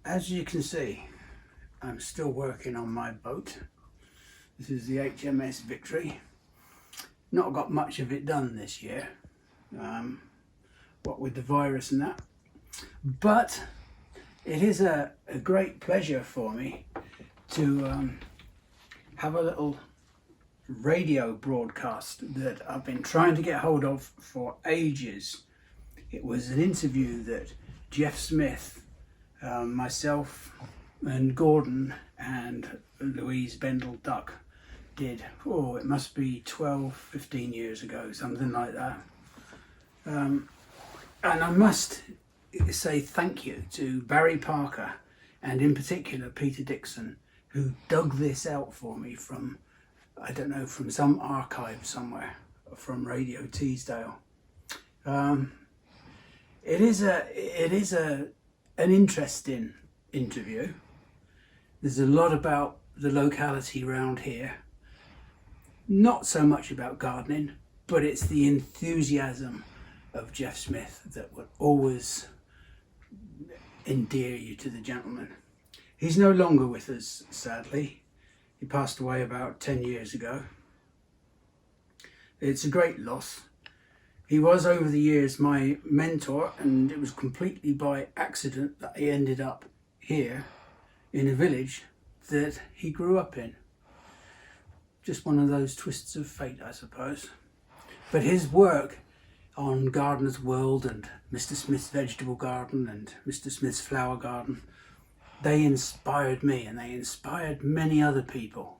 As you can see, I'm still working on my boat. This is the HMS Victory. Not got much of it done this year, what with the virus and that. But it is a great pleasure for me to have a little radio broadcast that I've been trying to get hold of for ages. It was an interview that Geoffrey Smith, myself and Gordon and Louise Bendel Duck did. Oh, it must be 12, 15 years ago, something like that. And I must say thank you to Barry Parker and in particular Peter Dixon, who dug this out for me from, I don't know, from some archive somewhere, from Radio Teesdale. It is an interesting interview. There's a lot about the locality around here. Not so much about gardening, but it's the enthusiasm of Geoff Smith that would always endear you to the gentleman. He's no longer with us, sadly. He passed away about 10 years ago. It's a great loss. He was over the years my mentor, and it was completely by accident that I ended up here in a village that he grew up in. Just one of those twists of fate, I suppose. But his work on Gardener's World and Mr. Smith's Vegetable Garden and Mr. Smith's Flower Garden, they inspired me and they inspired many other people.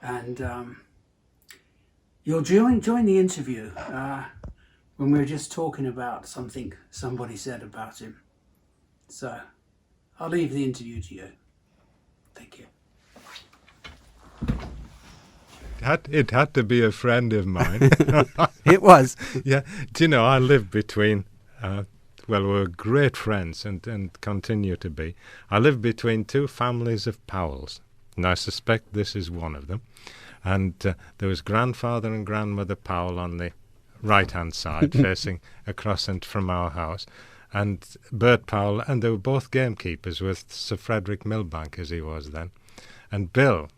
And you'll join the interview when we were just talking about something somebody said about him. So I'll leave the interview to you. Thank you. It had to be a friend of mine. It was. Yeah. Do you know, I lived between, we're great friends and continue to be. I lived between two families of Powells, and I suspect this is one of them. And there was grandfather and grandmother Powell on the right-hand side, facing across and from our house, and Bert Powell, and they were both gamekeepers with Sir Frederick Milbank, as he was then. And Bill,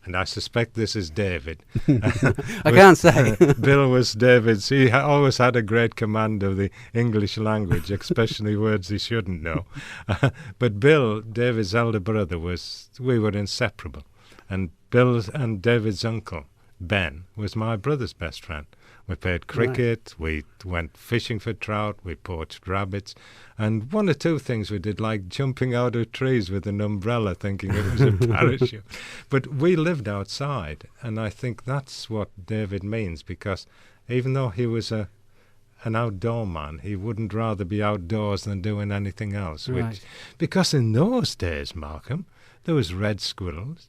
and I suspect this is David. I can't say. Bill was David's. He always had a great command of the English language, especially words he shouldn't know. But Bill, David's elder brother, we were inseparable. And Bill and David's uncle, Ben, was my brother's best friend. We played cricket, we went fishing for trout, we poached rabbits, and one or two things we did, like jumping out of trees with an umbrella thinking it was a parachute. But we lived outside, and I think that's what David means, because even though he was an outdoor man, he wouldn't rather be outdoors than doing anything else. Right. Because in those days, Malcolm, there was red squirrels.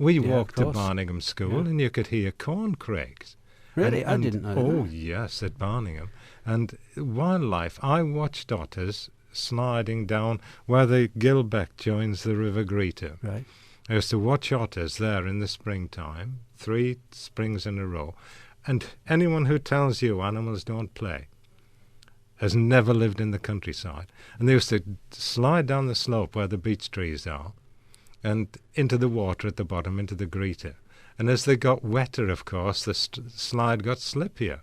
We walked to Barningham School, and you could hear corncrakes. Really? I didn't know that. Oh, yes, at Barningham. And wildlife, I watched otters sliding down where the Gilbeck joins the River Greeter. Right. I used to watch otters there in the springtime, 3 springs in a row. And anyone who tells you animals don't play has never lived in the countryside. And they used to slide down the slope where the beech trees are and into the water at the bottom, into the Greeter. And as they got wetter, of course, the slide got slippier.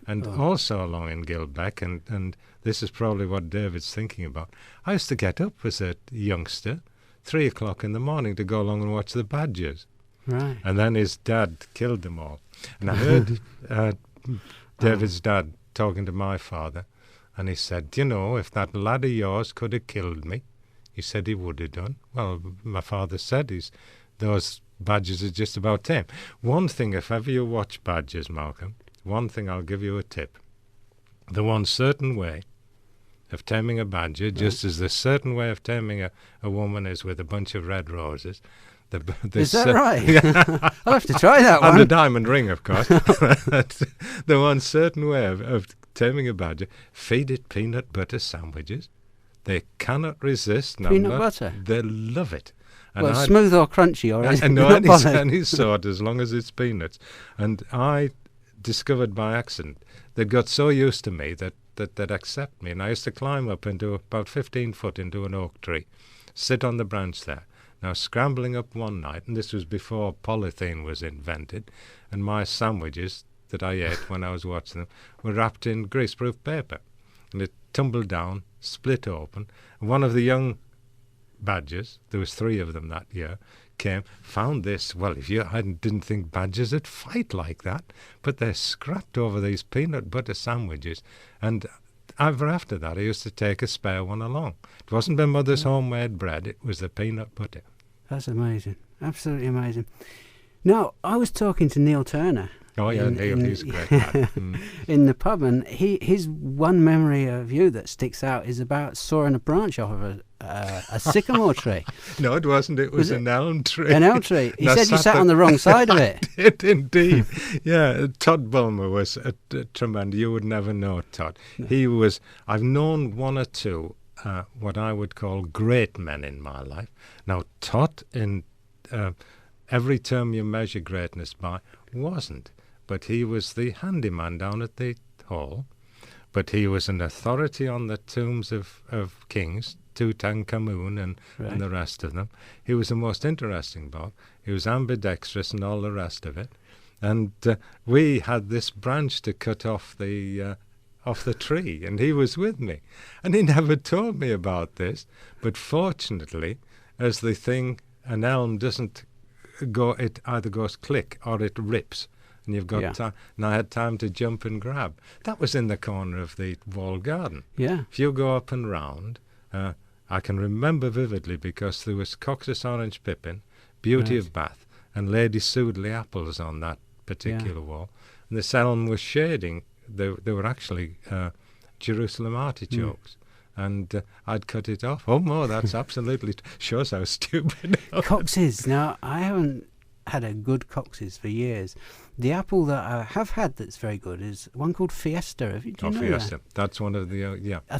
And also along in Gilbeck, and this is probably what David's thinking about, I used to get up as a youngster, 3 o'clock in the morning, to go along and watch the badgers. Right. And then his dad killed them all. And I heard David's dad talking to my father, and he said, you know, if that lad of yours could have killed me, he said he would have done. Well, my father said those badgers are just about tame. One thing, if ever you watch badgers, Malcolm, one thing I'll give you a tip. The one certain way of taming a badger, just as the certain way of taming a woman is with a bunch of red roses. Is that right? I'll have to try that one. And the diamond ring, of course. The one certain way of taming a badger, feed it peanut butter sandwiches. They cannot resist. Peanut butter? They love it. And well, smooth or crunchy or anything. No, any sort, as long as it's peanuts. And I discovered by accident, they got so used to me that that accept me. And I used to climb up into about 15 foot into an oak tree, sit on the branch there. Now, scrambling up one night, and this was before polythene was invented, and my sandwiches that I ate when I was watching them were wrapped in greaseproof paper. And it tumbled down, split open, and one of the young badgers, there was 3 of them that year, came, found this. Well, if you didn't think badgers would fight like that, but they scrapped over these peanut butter sandwiches, and ever after that I used to take a spare one along. It wasn't my mother's homemade bread, it was the peanut butter. That's amazing. Absolutely amazing. Now, I was talking to Neil Turner. Oh yeah, Neil, he's a great lad. In the pub, and his one memory of you that sticks out is about sawing a branch off of a sycamore tree. No, it wasn't. It was an elm tree. An elm tree. He said you sat on the wrong side of it. I did indeed. Yeah, Todd Bulmer was a tremendous. You would never know Todd. No. He was. I've known 1 or 2 what I would call great men in my life. Now, Todd, in every term you measure greatness by, wasn't. But he was the handyman down at the hall. But he was an authority on the tombs of kings, Tutankhamun and the rest of them. He was the most interesting bloke. He was ambidextrous and all the rest of it. And we had this branch to cut off the tree, and he was with me. And he never told me about this. But fortunately, as the thing, an elm doesn't go, it either goes click or it rips. And you've got time. And I had time to jump and grab. That was in the corner of the walled garden. Yeah. If you go up and round, I can remember vividly because there was Cox's orange pippin, Beauty of Bath, and Lady Sudeley apples on that particular wall. And this elm was shading. They were actually Jerusalem artichokes. And I'd cut it off. Oh, no, that's absolutely shows how stupid. Cox's. Now, I haven't had a good Cox's for years. The apple that I have had that's very good is one called Fiesta. Do you know Fiesta. That? That's one of the I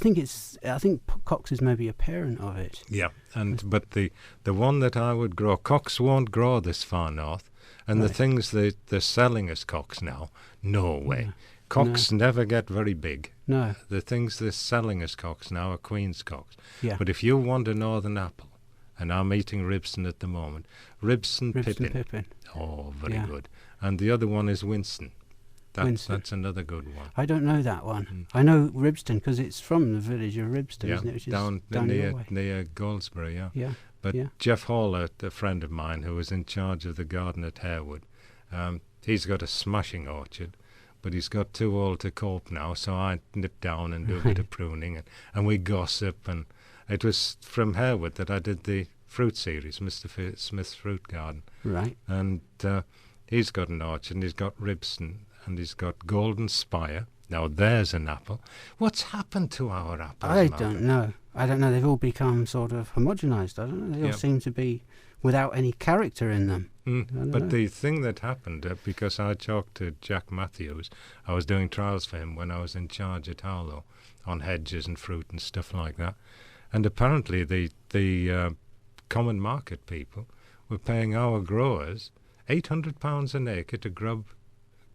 think Cox's may be a parent of it. Yeah, but the one that I would grow, Cox won't grow this far north, and the things they're selling as Cox now, no way. Cox never get very big. No. The things they're selling as Cox now are Queen's Cox. Yeah. But if you want a northern apple, and I'm eating Ribston at the moment, Ribston Pippin. Oh, very good. And the other one is Winston. That's another good one. I don't know that one. I know Ribston because it's from the village of Ribston, isn't it? Which is down near Goldsbury, But Jeff Hall, a friend of mine who was in charge of the garden at Harewood, he's got a smashing orchard, but he's got too old to cope now, so I nip down and do a bit of pruning, and we gossip. And it was from Harewood that I did the fruit series, Mr. Smith's Fruit Garden. Right. And he's got an orchard, and he's got Ribston, and he's got Golden Spire. Now there's an apple. What's happened to our apples? I don't know. They've all become sort of homogenised. I don't know. They all seem to be without any character in them. But the thing that happened, because I talked to Jack Matthews, I was doing trials for him when I was in charge at Harlow on hedges and fruit and stuff like that. And apparently the common market people were paying our growers £800 an acre to grub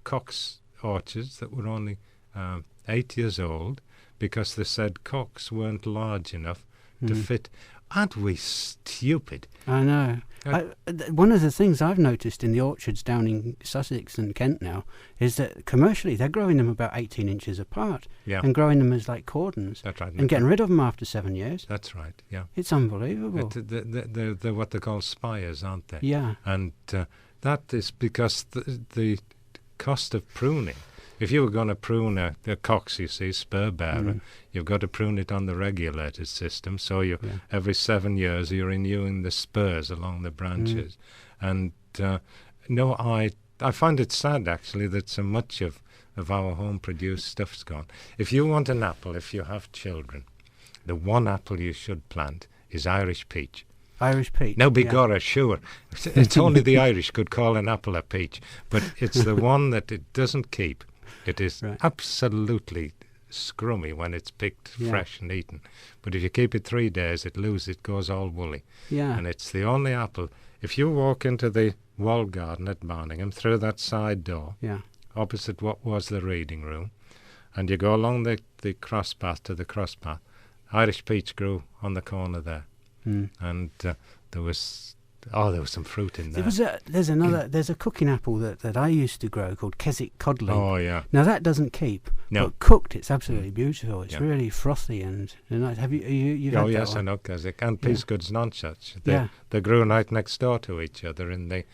Cox orchards that were only 8 years old, because they said Cox weren't large enough to fit. Aren't we stupid? I know. One of the things I've noticed in the orchards down in Sussex and Kent now is that commercially they're growing them about 18 inches apart and growing them as like cordons. That's right. And getting rid of them after 7 years. That's right, yeah. It's unbelievable. They're what they call spires, aren't they? Yeah. And that is because the cost of pruning. If you were going to prune a Cox, you see, spur bearer, you've got to prune it on the regulated system. So every 7 years you're renewing the spurs along the branches. And I find it sad actually that so much of our home-produced stuff's gone. If you want an apple, if you have children, the one apple you should plant is Irish peach. Irish peach. No, begorra, sure. It's only the Irish could call an apple a peach, but it's the one that it doesn't keep. It is absolutely scrummy when it's picked fresh and eaten. But if you keep it 3 days, it goes all woolly. Yeah. And it's the only apple. If you walk into the walled garden at Barningham through that side door, opposite what was the reading room, and you go along the cross path to the cross path. Irish peach grew on the corner there, and there was some fruit in there. There's a cooking apple that I used to grow called Keswick Codling. Oh yeah. Now that doesn't keep. No. But cooked, it's absolutely beautiful. It's really frothy and nice. Have you've had yes, that I one? know Keswick and Peasgood's nonsuch. They grew right next door to each other in the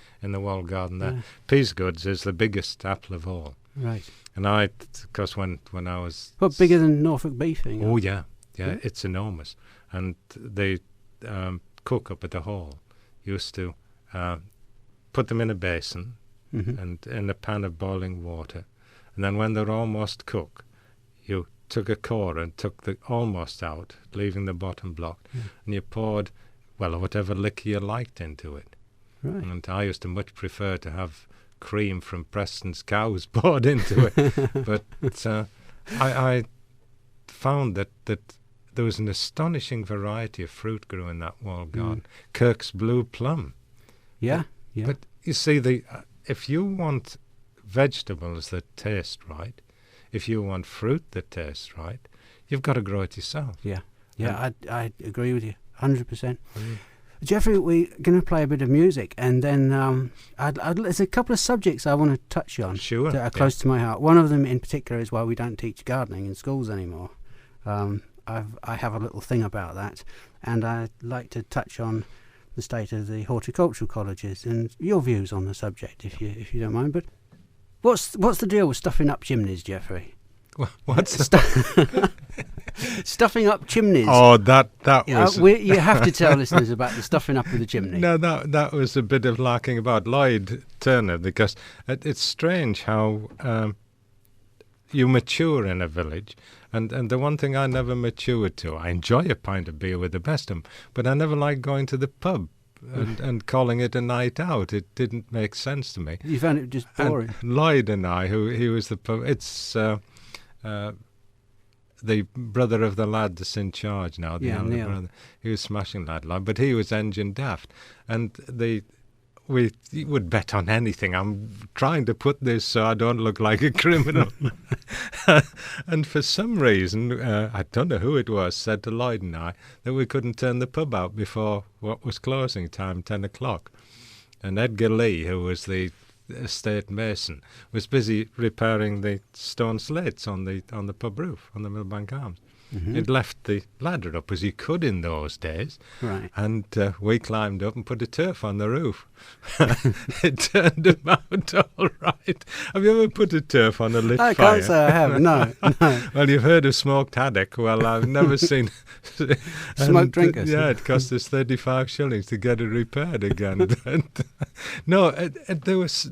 wall garden there. Yeah. Peasgood's is the biggest apple of all. Right. And because when I was bigger than Norfolk beefing? Oh yeah, it's enormous. And they cook up at the hall used to put them in a basin and in a pan of boiling water, and then when they're almost cooked, you took a core and took the almost out, leaving the bottom blocked, and you poured whatever liquor you liked into it. Right. And I used to much prefer to have cream from Preston's cows poured into it, but I found that there was an astonishing variety of fruit grew in that wall garden. Kirk's blue plum. Yeah. But you see, if you want vegetables that taste right, if you want fruit that tastes right, you've got to grow it yourself. Yeah. I agree with you 100%. Geoffrey, we're going to play a bit of music, and then there's a couple of subjects I want to touch on that are close to my heart. One of them in particular is why we don't teach gardening in schools anymore. I have a little thing about that, and I'd like to touch on the state of the horticultural colleges and your views on the subject, if you don't mind. But what's the deal with stuffing up chimneys, Geoffrey? What's stuffing up chimneys? Oh, that was. You have to tell listeners about the stuffing up of the chimney. No, that was a bit of larking about Lloyd Turner, because it's strange how you mature in a village. And the one thing I never matured to, I enjoy a pint of beer with the best of them, but I never liked going to the pub and calling it a night out. It didn't make sense to me. You found it just boring. And Lloyd and I, he was the pub, it's the brother of the lad that's in charge now, the elder Neil. brother. He was smashing that lad, but he was engine daft. And we would bet on anything. I'm trying to put this so I don't look like a criminal. And for some reason, I don't know who it was, said to Lloyd and I that we couldn't turn the pub out before what was closing time, 10 o'clock. And Edgar Lee, who was the estate mason, was busy repairing the stone slates on the pub roof, on the Millbank Arms. He'd left the ladder up as he could in those days, right? And we climbed up and put a turf on the roof. It turned him out all right. Have you ever put a turf on a lit fire? I can't say I have. No. Well, you've heard of smoked haddock. Well, I've never seen smoked drinkers. Yeah, it cost us 35 shillings to get it repaired again. No, there was.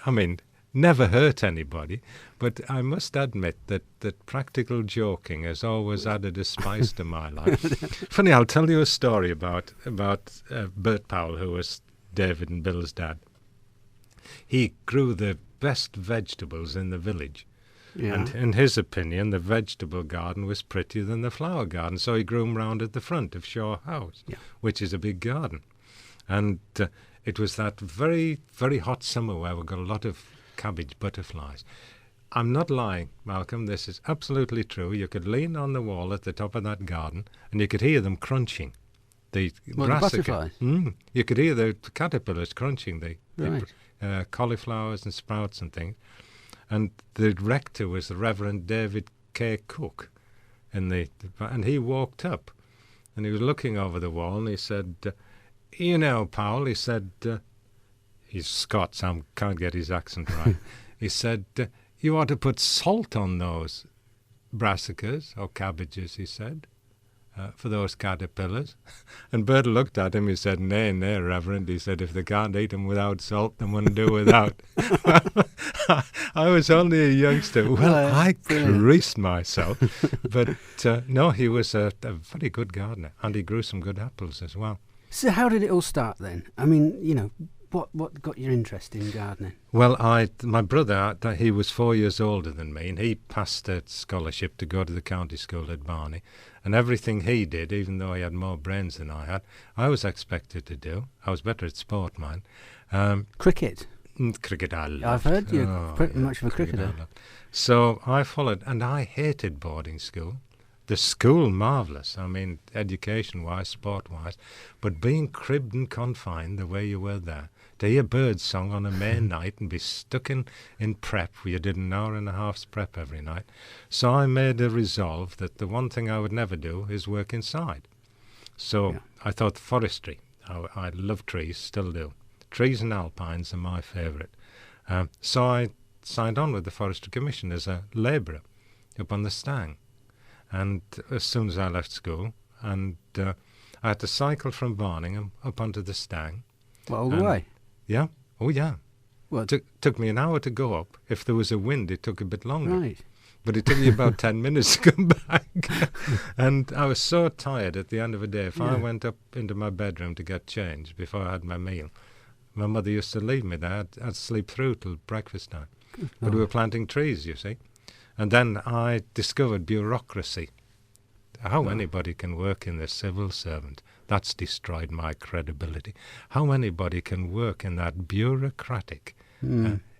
I mean, never hurt anybody, but I must admit that practical joking has always added a spice to my life. Funny, I'll tell you a story about Bert Powell, who was David and Bill's dad. He grew the best vegetables in the village. Yeah. And in his opinion, the vegetable garden was prettier than the flower garden, so he grew them round at the front of Shaw House, which is a big garden. And it was that very, very hot summer where we got a lot of cabbage butterflies. I'm not lying, Malcolm. This is absolutely true. You could lean on the wall at the top of that garden and you could hear them crunching. The butterflies? You could hear the caterpillars crunching right. the cauliflowers and sprouts and things. And the rector was the Reverend David K. Cook. And he walked up and he was looking over the wall and he said, you know, Powell, he said, he's Scots, so I can't get his accent right. He said, you ought to put salt on those brassicas, or cabbages, he said, for those caterpillars. And Bert looked at him, he said, nay, Reverend. He said, if they can't eat them without salt, they wouldn't do without. I was only a youngster. Well, I creased myself. But no, he was a very good gardener, and he grew some good apples as well. So how did it all start then? I mean, you know, what got your interest in gardening? Well, my brother, he was 4 years older than me, and he passed a scholarship to go to the county school at Barney. And everything he did, even though he had more brains than I had, I was expected to do. I was better at sport, man. Cricket? Cricket, I loved. I've heard you're pretty much of a cricketer. So I followed, and I hated boarding school. The school, marvellous, I mean, education-wise, sport-wise, but being cribbed and confined the way you were there, to hear birds song on a May night and be stuck in prep, where you did an hour and a half's prep every night. So I made a resolve that the one thing I would never do is work inside. So I thought forestry. I love trees, still do. Trees and alpines are my favourite. So I signed on with the Forestry Commission as a labourer up on the Stang. And as soon as I left school, and I had to cycle from Barningham up onto the Stang. Well, all the way? Yeah. Oh, yeah. Well, took me an hour to go up. If there was a wind, it took a bit longer. Right. But it took me about 10 minutes to come back. And I was so tired at the end of the day. If I went up into my bedroom to get changed before I had my meal, my mother used to leave me there. I'd sleep through till breakfast time. But we were planting trees, you see. And then I discovered bureaucracy. How anybody can work in the civil servant, that's destroyed my credibility. How anybody can work in that bureaucratic,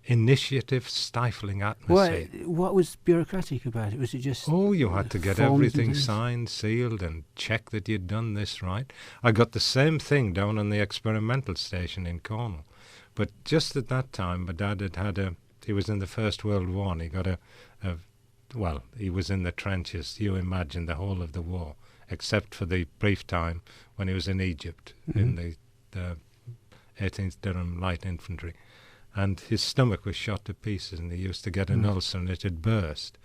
initiative stifling atmosphere. What was bureaucratic about it? Was it just... Oh, you had to get everything signed, sealed, and check that you'd done this right. I got the same thing down on the experimental station in Cornwall. But just at that time, my dad he was in the First World War, and he got he was in the trenches. You imagine the whole of the war, except for the brief time when he was in Egypt in the 18th Durham Light Infantry. And his stomach was shot to pieces, and he used to get an ulcer, and it had burst.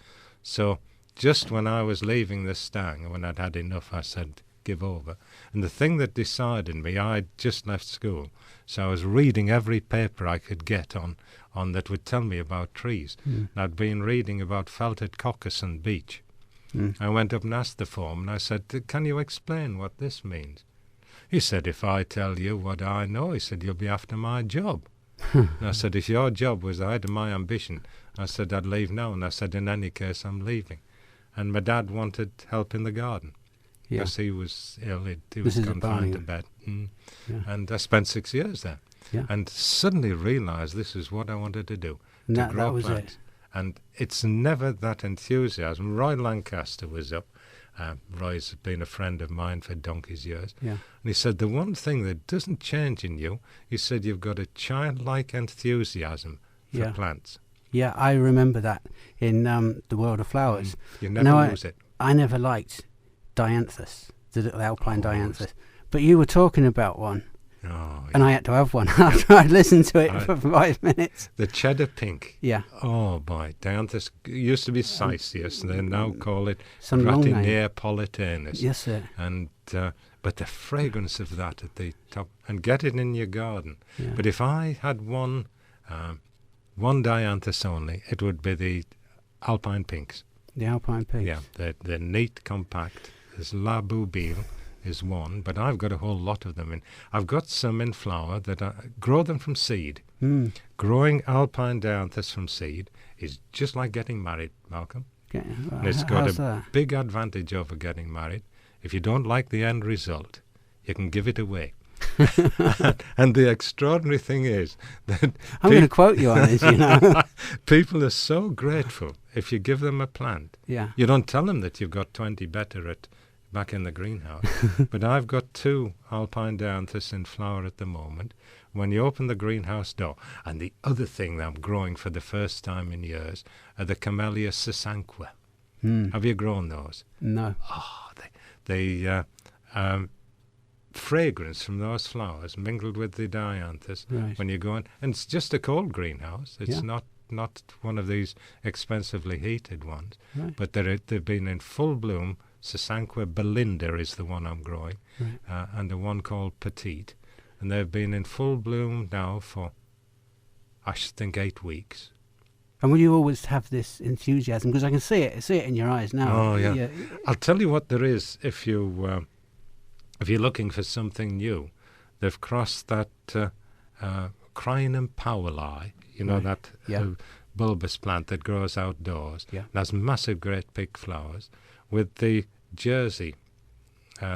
So just when I was leaving the Stang, when I'd had enough, I said, give over. And the thing that decided me, I'd just left school, so I was reading every paper I could get on that would tell me about trees. And I'd been reading about felted caucus and beech. I went up and asked the foreman, I said, can you explain what this means? He said, if I tell you what I know, he said, you'll be after my job. And I said, if your job was the height of my ambition, I said, I'd leave now. And I said, in any case, I'm leaving. And my dad wanted help in the garden. Because he was ill, he was confined to bed. And I spent 6 years there. And suddenly realised this is what I wanted to do, to grow plants. And it's never that enthusiasm. Roy Lancaster was up. Roy's been a friend of mine for donkey's years. And he said, the one thing that doesn't change in you, he said, you've got a childlike enthusiasm for plants. Yeah, I remember that in The World of Flowers. You never lose it. I never liked dianthus, the little alpine dianthus. But you were talking about one. And I had to have one after I'd listened to it for 5 minutes. The cheddar pink. Yeah. Oh, boy. Dianthus used to be Cyceus, and they now call it Gratineapolitanus. Yes, sir. And but the fragrance of that at the top, and get it in your garden. But if I had one dianthus only, it would be the alpine pinks. The alpine pinks. Yeah, they're neat, compact. There's La Boubille is one, but I've got a whole lot of them. I've got some in flower that grow them from seed. Growing alpine dianthus from seed is just like getting married, Malcolm. And it's got a big advantage over getting married. If you don't like the end result, you can give it away. And the extraordinary thing is that I'm going to quote you on this, you know. People are so grateful if you give them a plant. Yeah. You don't tell them that you've got 20 better back in the greenhouse. But I've got 2 alpine dianthus in flower at the moment. When you open the greenhouse door, and the other thing that I'm growing for the first time in years are the Camellia sasanqua. Have you grown those? No. Oh, they fragrance from those flowers mingled with the dianthus when you go in, and it's just a cold greenhouse. It's not one of these expensively heated ones, but they've been in full bloom. Sasanqua Belinda is the one I'm growing, and the one called Petite, and they've been in full bloom now for, I should think, 8 weeks. And will you always have this enthusiasm? Because I can see it in your eyes now. Oh yeah. I'll tell you what there is if you're looking for something new. They've crossed that Crinum Powelli, you know, that bulbous plant that grows outdoors. It has massive, great big flowers, with the Jersey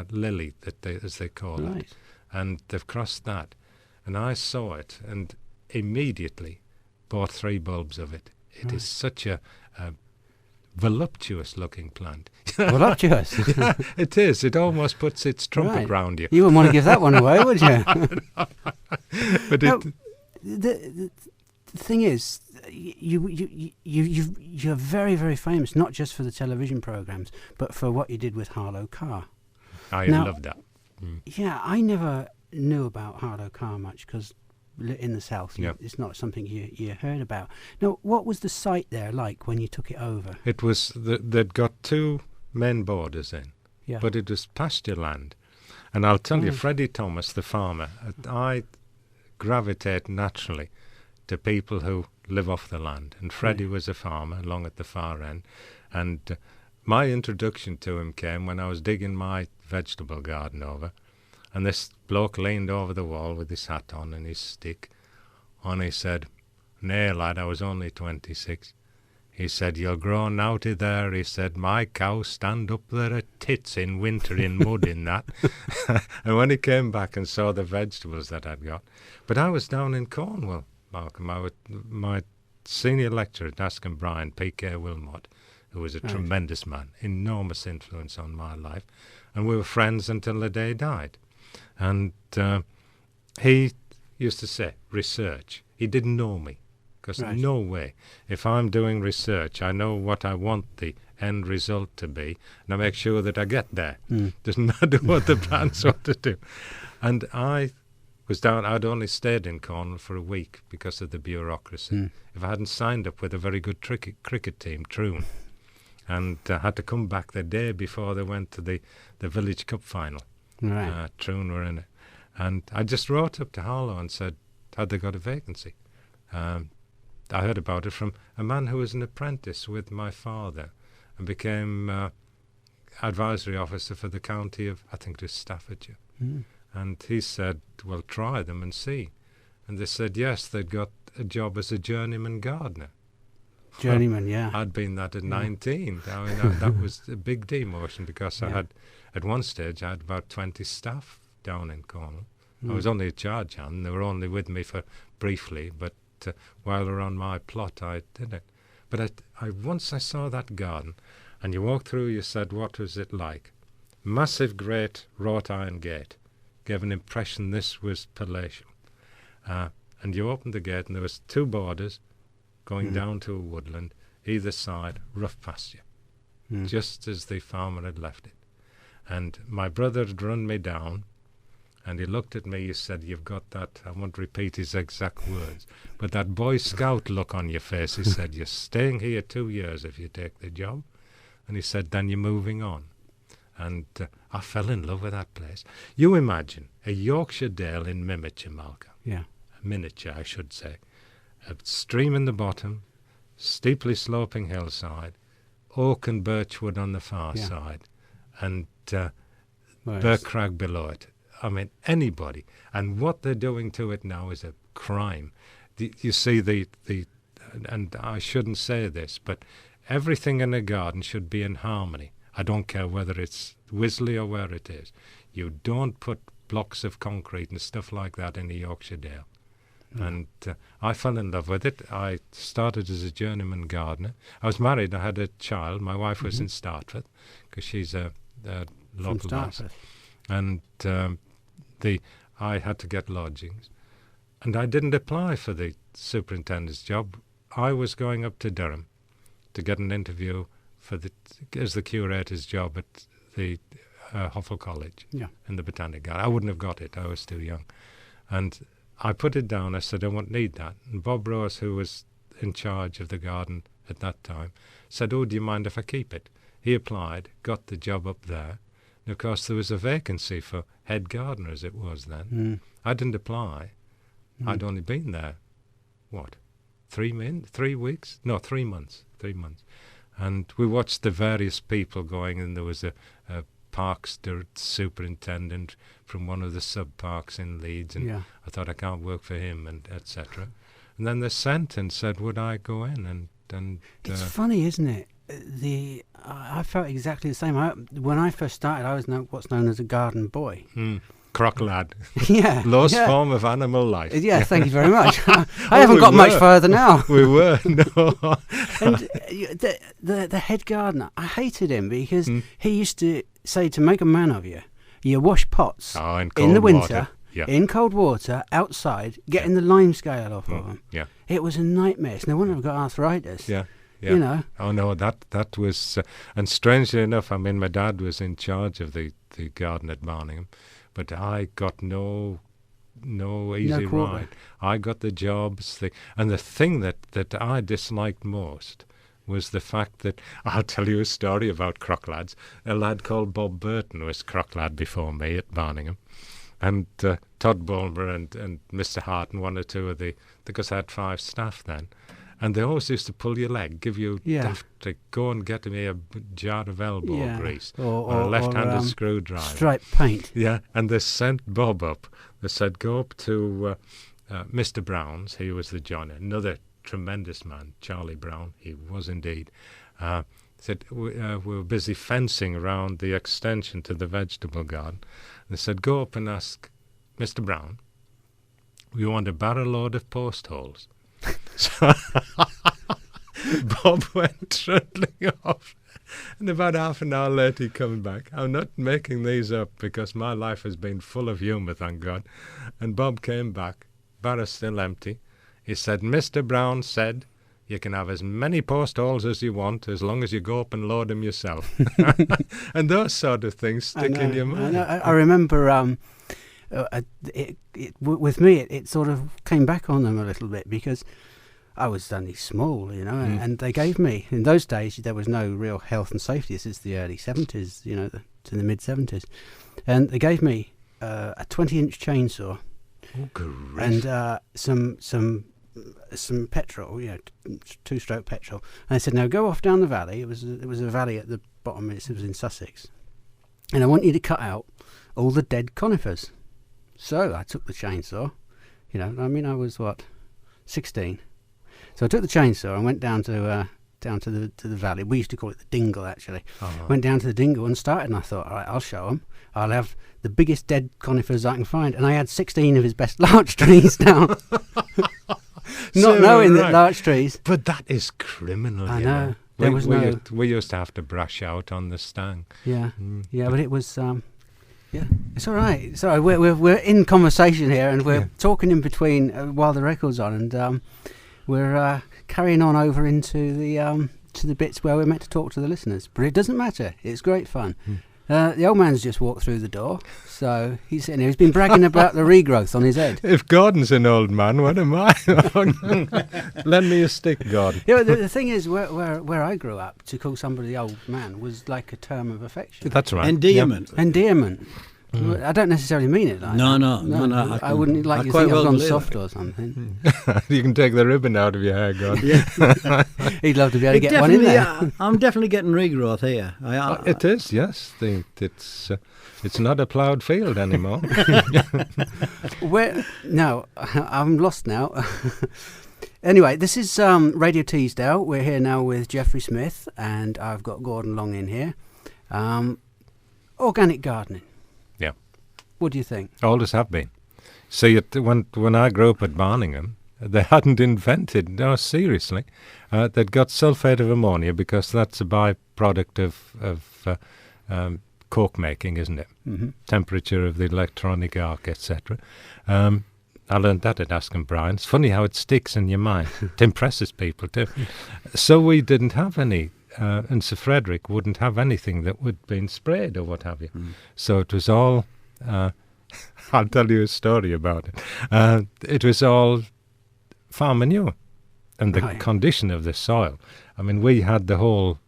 lily, as they call it. And they've crossed that. And I saw it, and immediately bought 3 bulbs of it. It is such a voluptuous-looking plant. Voluptuous? Yeah, it is. It almost puts its trumpet round you. You wouldn't want to give that one away, would you? But no, the thing is, you're very, very famous, not just for the television programmes, but for what you did with Harlow Carr. I love that. Yeah, I never knew about Harlow Carr much because in the south, it's not something you heard about. Now, what was the site there like when you took it over? It was they'd got 2 main borders in, but it was pasture land. And I'll tell you, Freddie Thomas, the farmer, I gravitate naturally to people who live off the land. And Freddie was a farmer along at the far end. And my introduction to him came when I was digging my vegetable garden over. And this bloke leaned over the wall with his hat on and his stick. And he said, "Nay, lad, I was only 26. He said, "You'll grow naughty there." He said, "My cows stand up there at tits in winter in mud in that." And when he came back and saw the vegetables that I'd got. But I was down in Cornwall, Malcolm. My senior lecturer at Askham Bryan, P.K. Wilmot, who was a tremendous man, enormous influence on my life. And we were friends until the day he died. And he used to say, research. He didn't know me, because no way. If I'm doing research, I know what I want the end result to be, and I make sure that I get there. Doesn't matter what the plan's ought to do. And I was down, I'd only stayed in Cornwall for a week because of the bureaucracy. If I hadn't signed up with a very good cricket team, Troon, and had to come back the day before they went to the village cup final. Troon were in it. And I just wrote up to Harlow and said, had they got a vacancy? I heard about it from a man who was an apprentice with my father and became advisory officer for the county of, I think it was Staffordshire. And he said, well, try them and see. And they said, yes, they'd got a job as a journeyman gardener. Journeyman, yeah. I'd been that at 19. I mean, that was a big demotion because I had, at one stage, I had about 20 staff down in Cornwall. I was only a charge hand. They were only with me for briefly, but while they were on my plot, I did it. But once I saw that garden, and you walked through, you said, what was it like? Massive, great wrought iron gate. Gave an impression this was palatial. And you opened the gate, and there was 2 borders going down to a woodland, either side, rough pasture, just as the farmer had left it. And my brother had run me down, and he looked at me, he said, you've got that, I won't repeat his exact words, but that Boy Scout look on your face. He said, you're staying here 2 years if you take the job. And he said, then you're moving on. And I fell in love with that place. You imagine a Yorkshire dale in miniature, Malcolm. Yeah. Miniature, I should say. A stream in the bottom, steeply sloping hillside, oak and birchwood on the far side, and Birkrag below it. I mean, anybody. And what they're doing to it now is a crime. You see, and I shouldn't say this, but everything in a garden should be in harmony. I don't care whether it's Wisley or where it is. You don't put blocks of concrete and stuff like that in a Yorkshire dale. And I fell in love with it. I started as a journeyman gardener. I was married. I had a child. My wife was in Startford because she's a local lass. And I had to get lodgings. And I didn't apply for the superintendent's job. I was going up to Durham to get an interview as the curator's job at the Hoffel College in the Botanic Garden. I wouldn't have got it. I was too young. And I put it down. I said, I won't need that. And Bob Rose, who was in charge of the garden at that time, said, oh, do you mind if I keep it? He applied, got the job up there. And, of course, there was a vacancy for head gardener, as it was then. I didn't apply. I'd only been there, 3 weeks? No, 3 months. 3 months. And we watched the various people going, and there was a parks superintendent from one of the sub-parks in Leeds, and I thought, I can't work for him, and etc. And then they sent and said, would I go in? And it's funny, isn't it? I felt exactly the same. When I first started, I was what's known as a garden boy. Croc lad. Yeah. Lowest form of animal life. Yeah, thank you very much. I haven't got much further now. We were, no. And the head gardener, I hated him because he used to say, to make a man of you, you wash pots in the winter, in cold water, outside, getting the lime scale off of them. Yeah. It was a nightmare. So no wonder I've got arthritis. Yeah. You know. Oh no, that was, and strangely enough, I mean, my dad was in charge of the garden at Barningham, but I got no easy ride. I got the jobs, and the thing that I disliked most was the fact that, I'll tell you a story about croc lads. A lad called Bob Burton was croc lad before me at Barningham, and Todd Bulmer and Mr. Hart and one or two of because I had 5 staff then. And they always used to pull your leg, give you to go and get me a jar of elbow grease or a left-handed screwdriver. Stripe paint. Yeah, and they sent Bob up. They said, go up to Mr. Brown's. He was the joiner, another tremendous man, Charlie Brown. He was indeed. Said, we were busy fencing around the extension to the vegetable garden. They said, go up and ask Mr. Brown, we want a barrel load of post holes. So Bob went trundling off, and about half an hour later he comes back. I'm not making these up because my life has been full of humour, thank God. And Bob came back, barrel still empty. He said, Mr. Brown said, you can have as many post holes as you want as long as you go up and load them yourself. And those sort of things stick in your mind. I remember with me, it sort of came back on them a little bit because I was only small, you know, and they gave me, in those days, there was no real health and safety. This is the early 70s, you know, to the mid-70s. And they gave me a 20-inch chainsaw and some petrol, you know, 2-stroke petrol. And I said, now go off down the valley. It was a valley at the bottom. It was in Sussex. And I want you to cut out all the dead conifers. So I took the chainsaw, you know, I mean, I was 16. So I took the chainsaw and went down to the valley. We used to call it the dingle, actually. Went down to the dingle and started, and I thought, all right, I'll show them. I'll have the biggest dead conifers I can find. And I had 16 of his best larch trees down. Not knowing that larch trees. But that is criminal. I know. There was we used to have to brush out on the stang. Yeah, yeah, but it was. Yeah, it's all right. It's all right. We're in conversation here, and we're talking in between while the record's on, and we're carrying on over into the bits where we're meant to talk to the listeners. But it doesn't matter. It's great fun. The old man's just walked through the door, so he's sitting here. He's been bragging about the regrowth on his head. If Gordon's an old man, what am I? Lend me a stick, Gordon. Yeah, the thing is, where I grew up, to call somebody old man was like a term of affection. That's right. Endearment. Yep. Endearment. I don't necessarily mean it like no, that. No. I wouldn't like you to think I've gone soft or something. You can take the ribbon out of your hair, Gordon. Yeah. He'd love to be able to get one in there. I'm definitely getting regrowth here. It is, yes. It's not a ploughed field anymore. No, I'm lost now. Anyway, this is Radio Teesdale. We're here now with Geoffrey Smith, and I've got Gordon Long in here. Organic gardening. Yeah. What do you think? Always have been. See, when I grew up at Barningham, they hadn't invented, no, seriously, they'd got sulphate of ammonia because that's a byproduct of cork making, isn't it? Mm-hmm. Temperature of the electronic arc, etc. I learned that at Askham Bryan. It's funny how it sticks in your mind. It impresses people too. So we didn't have any, and Sir Frederick wouldn't have anything that would been sprayed or what have you. So it was all, I'll tell you a story about it. It was all farm manure and the condition of the soil. I mean, we had the whole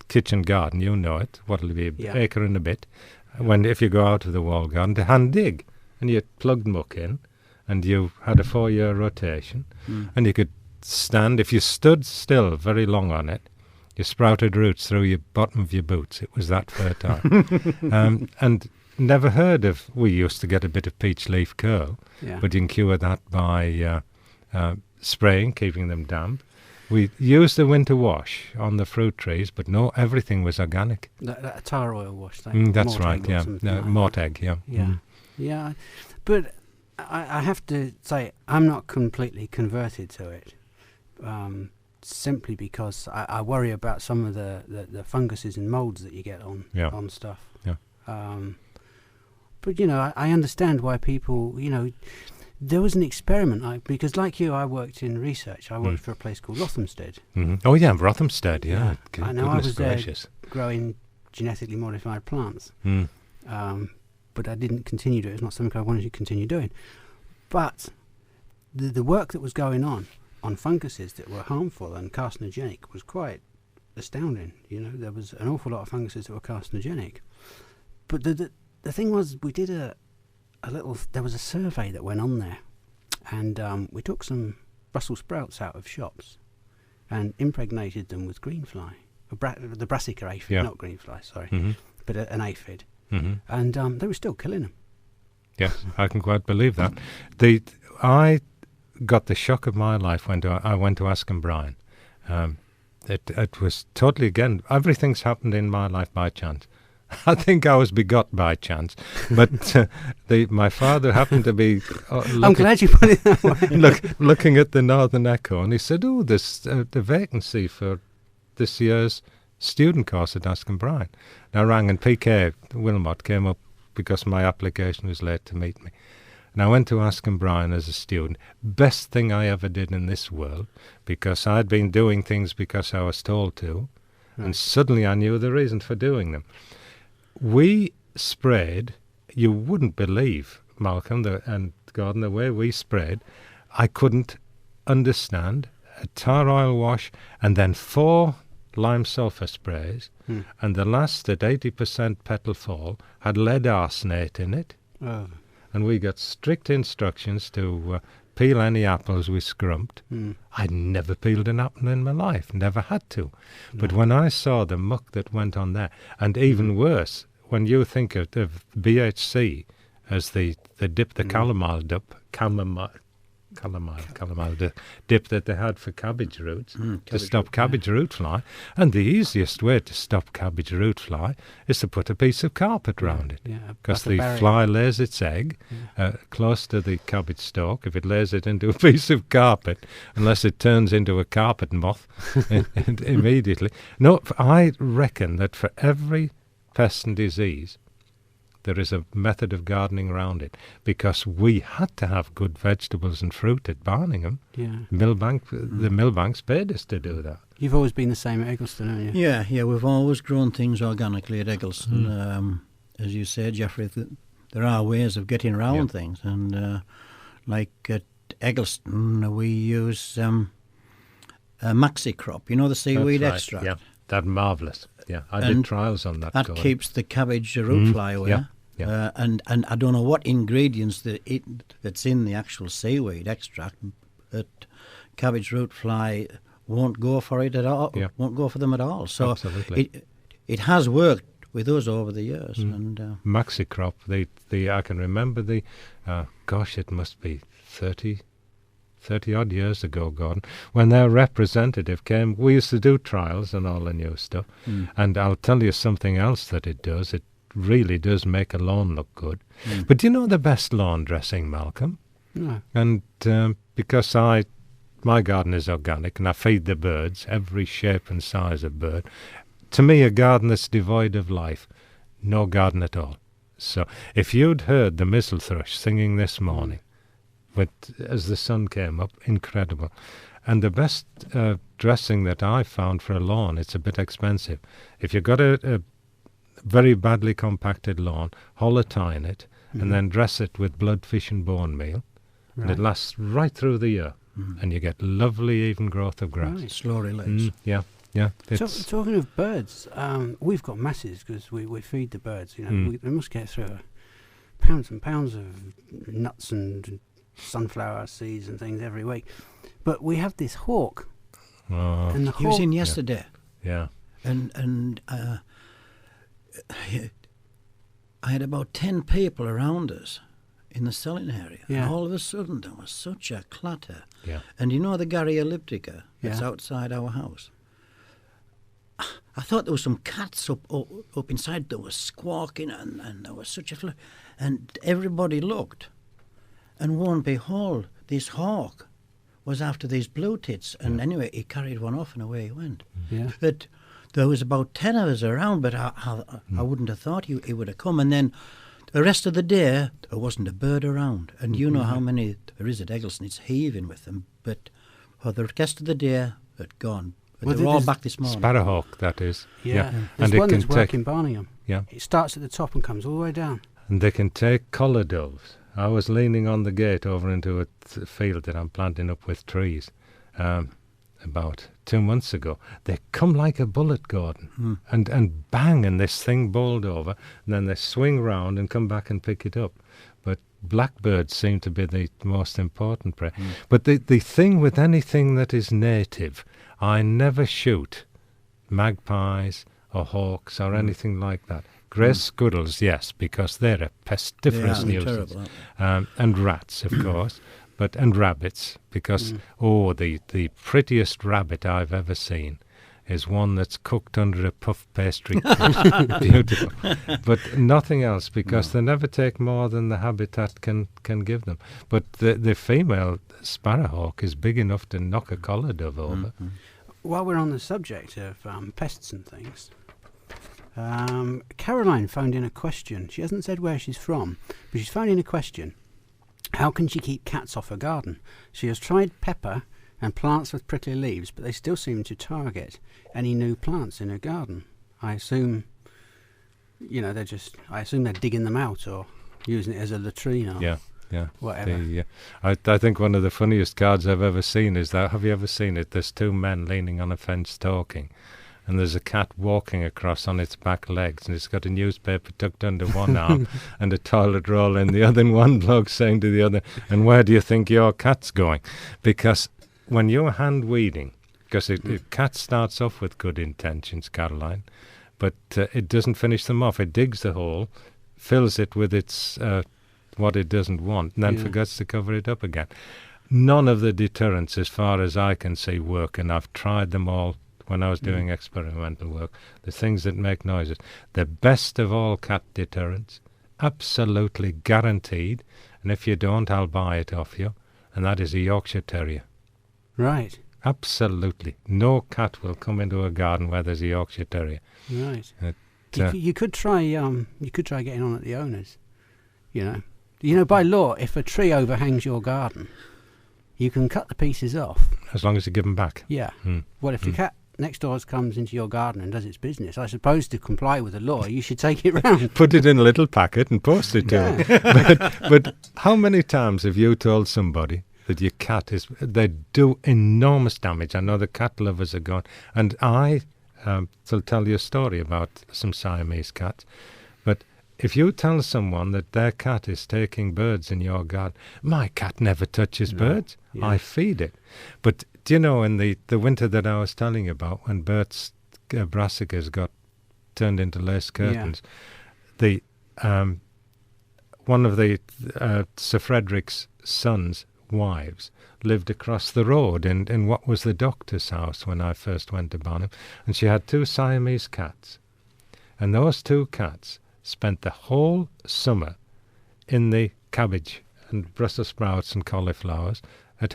kitchen garden, you know it, what'll be an acre and a bit. If you go out of the wall garden, to hand dig, and you plugged muck in, and you had a 4-year rotation, and you could stand, if you stood still very long on it, you sprouted roots through your bottom of your boots. It was that fertile. And never heard of, we used to get a bit of peach leaf curl, but you can cure that by spraying, keeping them damp. We used the winter wash on the fruit trees, but no, everything was organic. That tar oil wash thing. That's right, yeah. Morteg, yeah. Yeah, but I have to say I'm not completely converted to it, simply because I worry about some of the funguses and moulds that you get on stuff. Yeah. But I understand why people, there was an experiment, because like you, I worked in research. I worked for a place called Rothamsted. Mm-hmm. Oh yeah, Rothamsted, yeah. I know. I was gracious. there growing genetically modified plants. Mm. But I didn't continue to. It's not something I wanted to continue doing. But the work that was going on funguses that were harmful and carcinogenic was quite astounding. There was an awful lot of funguses that were carcinogenic. But the thing was, we did there was a survey that went on there, and we took some Brussels sprouts out of shops and impregnated them with greenfly, the brassica aphid, not greenfly, sorry, but an aphid. Mm-hmm. And they were still killing them. Yes, I can quite believe that. I got the shock of my life when I went to Askham Bryan. It was totally, again, everything's happened in my life by chance. I think I was begot by chance, but my father happened to be. I'm glad you put it that way. looking at the Northern Echo, and he said, "Oh, there's the vacancy for this year's student course at Askham Bryan." And I rang, and PK Wilmot came up because my application was late to meet me. And I went to Askham Bryan as a student. Best thing I ever did in this world, because I'd been doing things because I was told to, and suddenly I knew the reason for doing them. We sprayed, you wouldn't believe, Malcolm and Gordon, the way we sprayed. I couldn't understand a tar oil wash and then 4 lime sulphur sprays, and the last at 80% petal fall had lead arsenate in it. Oh. And we got strict instructions to peel any apples we scrumped. I'd never peeled an apple in my life, never had to. No. But when I saw the muck that went on there, and even worse, when you think of BHC as the dip, the chamomile dip that they had for cabbage roots to stop cabbage root fly, and the easiest way to stop cabbage root fly is to put a piece of carpet round it, because the fly lays its egg close to the cabbage stalk. If it lays it into a piece of carpet, unless it turns into a carpet moth immediately. No, I reckon that for every pest and disease there is a method of gardening around it, because we had to have good vegetables and fruit at Barningham. Yeah. The Millbanks paid us to do that. You've always been the same at Eggleston, haven't you? Yeah, we've always grown things organically at Eggleston. As you said, Geoffrey, there are ways of getting around things, and like at Eggleston, we use a maxi crop. You know, the seaweed extract. Yeah, that's marvellous. Yeah, I did trials on that. That keeps the cabbage root fly away. Yeah. Yeah. And I don't know what ingredients that's in the actual seaweed extract, but cabbage root fly won't go for it at all. Yeah. Won't go for them at all. So absolutely. It has worked with us over the years. And maxi crop. I can remember it must be 30 odd years ago, Gordon, when their representative came. We used to do trials and all the new stuff, and I'll tell you something else that it does. It really does make a lawn look good. But do you know the best lawn dressing, Malcolm? No. And because my garden is organic and I feed the birds, every shape and size of bird, to me a garden that's devoid of life, no garden at all. So if you'd heard the missel thrush singing this morning, as the sun came up, incredible. And the best dressing that I found for a lawn, it's a bit expensive. If you've got a very badly compacted lawn, holotine it, and then dress it with bloodfish and bone meal, and it lasts right through the year, and you get lovely even growth of grass. Right. Slow release. Yeah. So, talking of birds, we've got masses because we feed the birds. We must get through pounds and pounds of nuts and sunflower seeds and things every week. But we have this hawk. And the hawk, he was in yesterday. Yeah. And I had about 10 people around us in the selling area. Yeah. And all of a sudden there was such a clatter. Yeah. And you know the Gary elliptica that's outside our house? I thought there was some cats up inside that was squawking, and there was such a And everybody looked, and lo and behold, this hawk was after these blue tits, and anyway, he carried one off and away he went. Yeah. But there was about 10 of us around, but I wouldn't have thought he would have come. And then the rest of the day, there wasn't a bird around. And you know how many there is at Eggleston, it's heaving with them. But for the rest of the day, they'd gone. But they're all back this morning. Sparrowhawk, that is. Yeah. There's And one it can that's working Barningham. Yeah. It starts at the top and comes all the way down. And they can take collar doves. I was leaning on the gate over into a field that I'm planting up with trees about 2 months ago. They come like a bullet, Gordon, and bang, and this thing bowled over, and then they swing round and come back and pick it up. But blackbirds seem to be the most important prey. But the thing with anything that is native, I never shoot magpies or hawks or anything like that. Grey squirrels, yes, because they're a pestiferous nuisance. And rats, of course, and rabbits, because, the prettiest rabbit I've ever seen is one that's cooked under a puff pastry. Beautiful. But nothing else, because they never take more than the habitat can give them. But the female sparrowhawk is big enough to knock a collar dove over. While we're on the subject of pests and things, Caroline phoned in a question. She hasn't said where she's from, but she's phoned in a question. How can she keep cats off her garden? She has tried pepper and plants with prickly leaves, but they still seem to target any new plants in her garden. I assume, I assume they're digging them out or using it as a latrine or whatever. I think one of the funniest cards I've ever seen is that, have you ever seen it? There's two men leaning on a fence talking, and there's a cat walking across on its back legs, and it's got a newspaper tucked under one arm and a toilet roll in the other, and one bloke saying to the other, and where do you think your cat's going? Because when you're hand weeding, because a cat starts off with good intentions, Caroline, but it doesn't finish them off. It digs the hole, fills it with its what it doesn't want, and then forgets to cover it up again. None of the deterrents, as far as I can see, work, and I've tried them all when I was doing experimental work, the things that make noises. The best of all cat deterrents, absolutely guaranteed, and if you don't, I'll buy it off you, and that is a Yorkshire Terrier. Right. Absolutely. No cat will come into a garden where there's a Yorkshire Terrier. Right. You could try getting on at the owners, by law, if a tree overhangs your garden, you can cut the pieces off. As long as you give them back. Yeah. Well, if the cat next door comes into your garden and does its business, I suppose to comply with the law, you should take it round. Put it in a little packet and post it to it. But how many times have you told somebody that your cat they do enormous damage? I know the cat lovers are gone. And I will tell you a story about some Siamese cats. But if you tell someone that their cat is taking birds in your garden, my cat never touches birds. Yeah. I feed it. But do you know, in the winter that I was telling you about, when Bert's brassicas got turned into lace curtains, one of the Sir Frederick's son's wives lived across the road in what was the doctor's house when I first went to Barnum, and she had two Siamese cats. And those two cats spent the whole summer in the cabbage and Brussels sprouts and cauliflowers at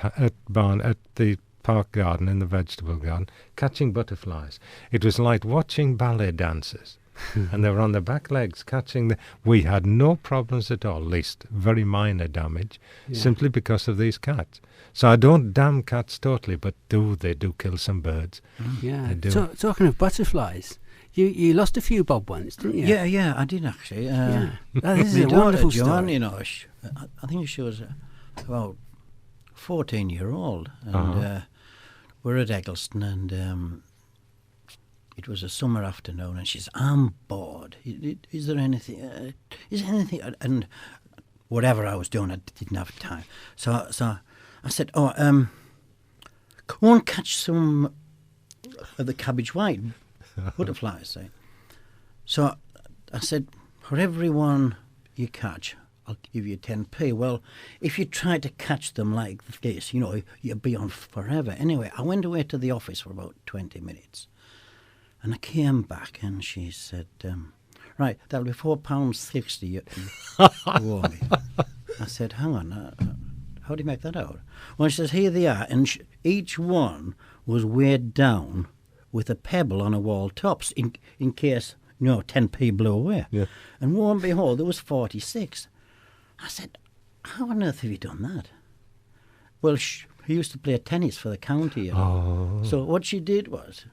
the park garden, in the vegetable garden, catching butterflies. It was like watching ballet dancers. And they were on their back legs catching we had no problems at all, least very minor damage, simply because of these cats. So I don't damn cats totally, but they do kill some birds. Yeah. Talking of butterflies, you lost a few bob once, didn't you? Yeah, I did actually. This is a wonderful Joan, story. I think she was about 14-year-old, and we're at Eggleston, and it was a summer afternoon, and she's, I'm bored. Is there anything? And whatever I was doing, I didn't have time. So I said, go and catch some of the cabbage white butterflies. So I said, for every one you catch, I'll give you 10p. Well, if you try to catch them like this, you'd be on forever. Anyway, I went away to the office for about 20 minutes. And I came back and she said, right, that'll be £4.60 you owe me. I said, hang on, how do you make that out? Well, she says, here they are, and each one was weighed down with a pebble on a wall tops in case, 10p blew away. Yeah. And lo and behold, there was 46. I said, how on earth have you done that? Well, he used to play tennis for the county. Oh. So what she did was,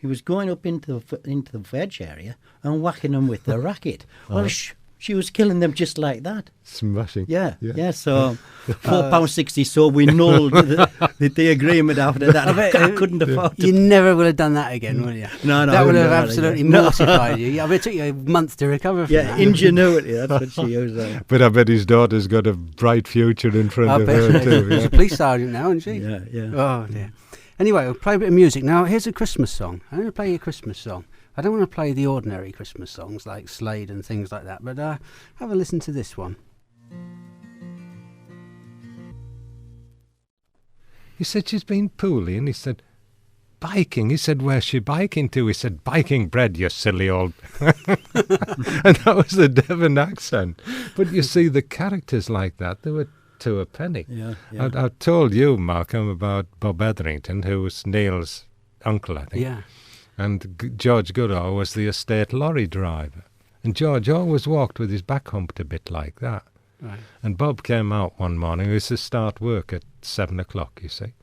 he was going up into the veg area and whacking them with the racket. Well, she was killing them just like that. Smashing. Yeah. So £4.60. So we nulled the agreement after that. I couldn't afford it. You never would have done that again, will you? No. That would have absolutely mortified you. I bet it took you a month to recover from that. Ingenuity. That's what she used. But I bet his daughter's got a bright future in front of her too. She's a police sergeant now, isn't she? Yeah. Oh dear. Anyway, we'll play a bit of music now. Here's a Christmas song. I'm going to play you a Christmas song. I don't want to play the ordinary Christmas songs like Slade and things like that, but have a listen to this one. He said she's been poorly, and he said, biking. He said, where's she biking to? He said, biking bread, you silly old... And that was the Devon accent. But you see, the characters like that, they were to a penny. Yeah. I told you, Malcolm, about Bob Etherington, who was Neil's uncle, I think. Yeah. And George Goodall was the estate lorry driver. And George always walked with his back humped a bit like that. Right. And Bob came out one morning. He used to start work at 7 o'clock, you see.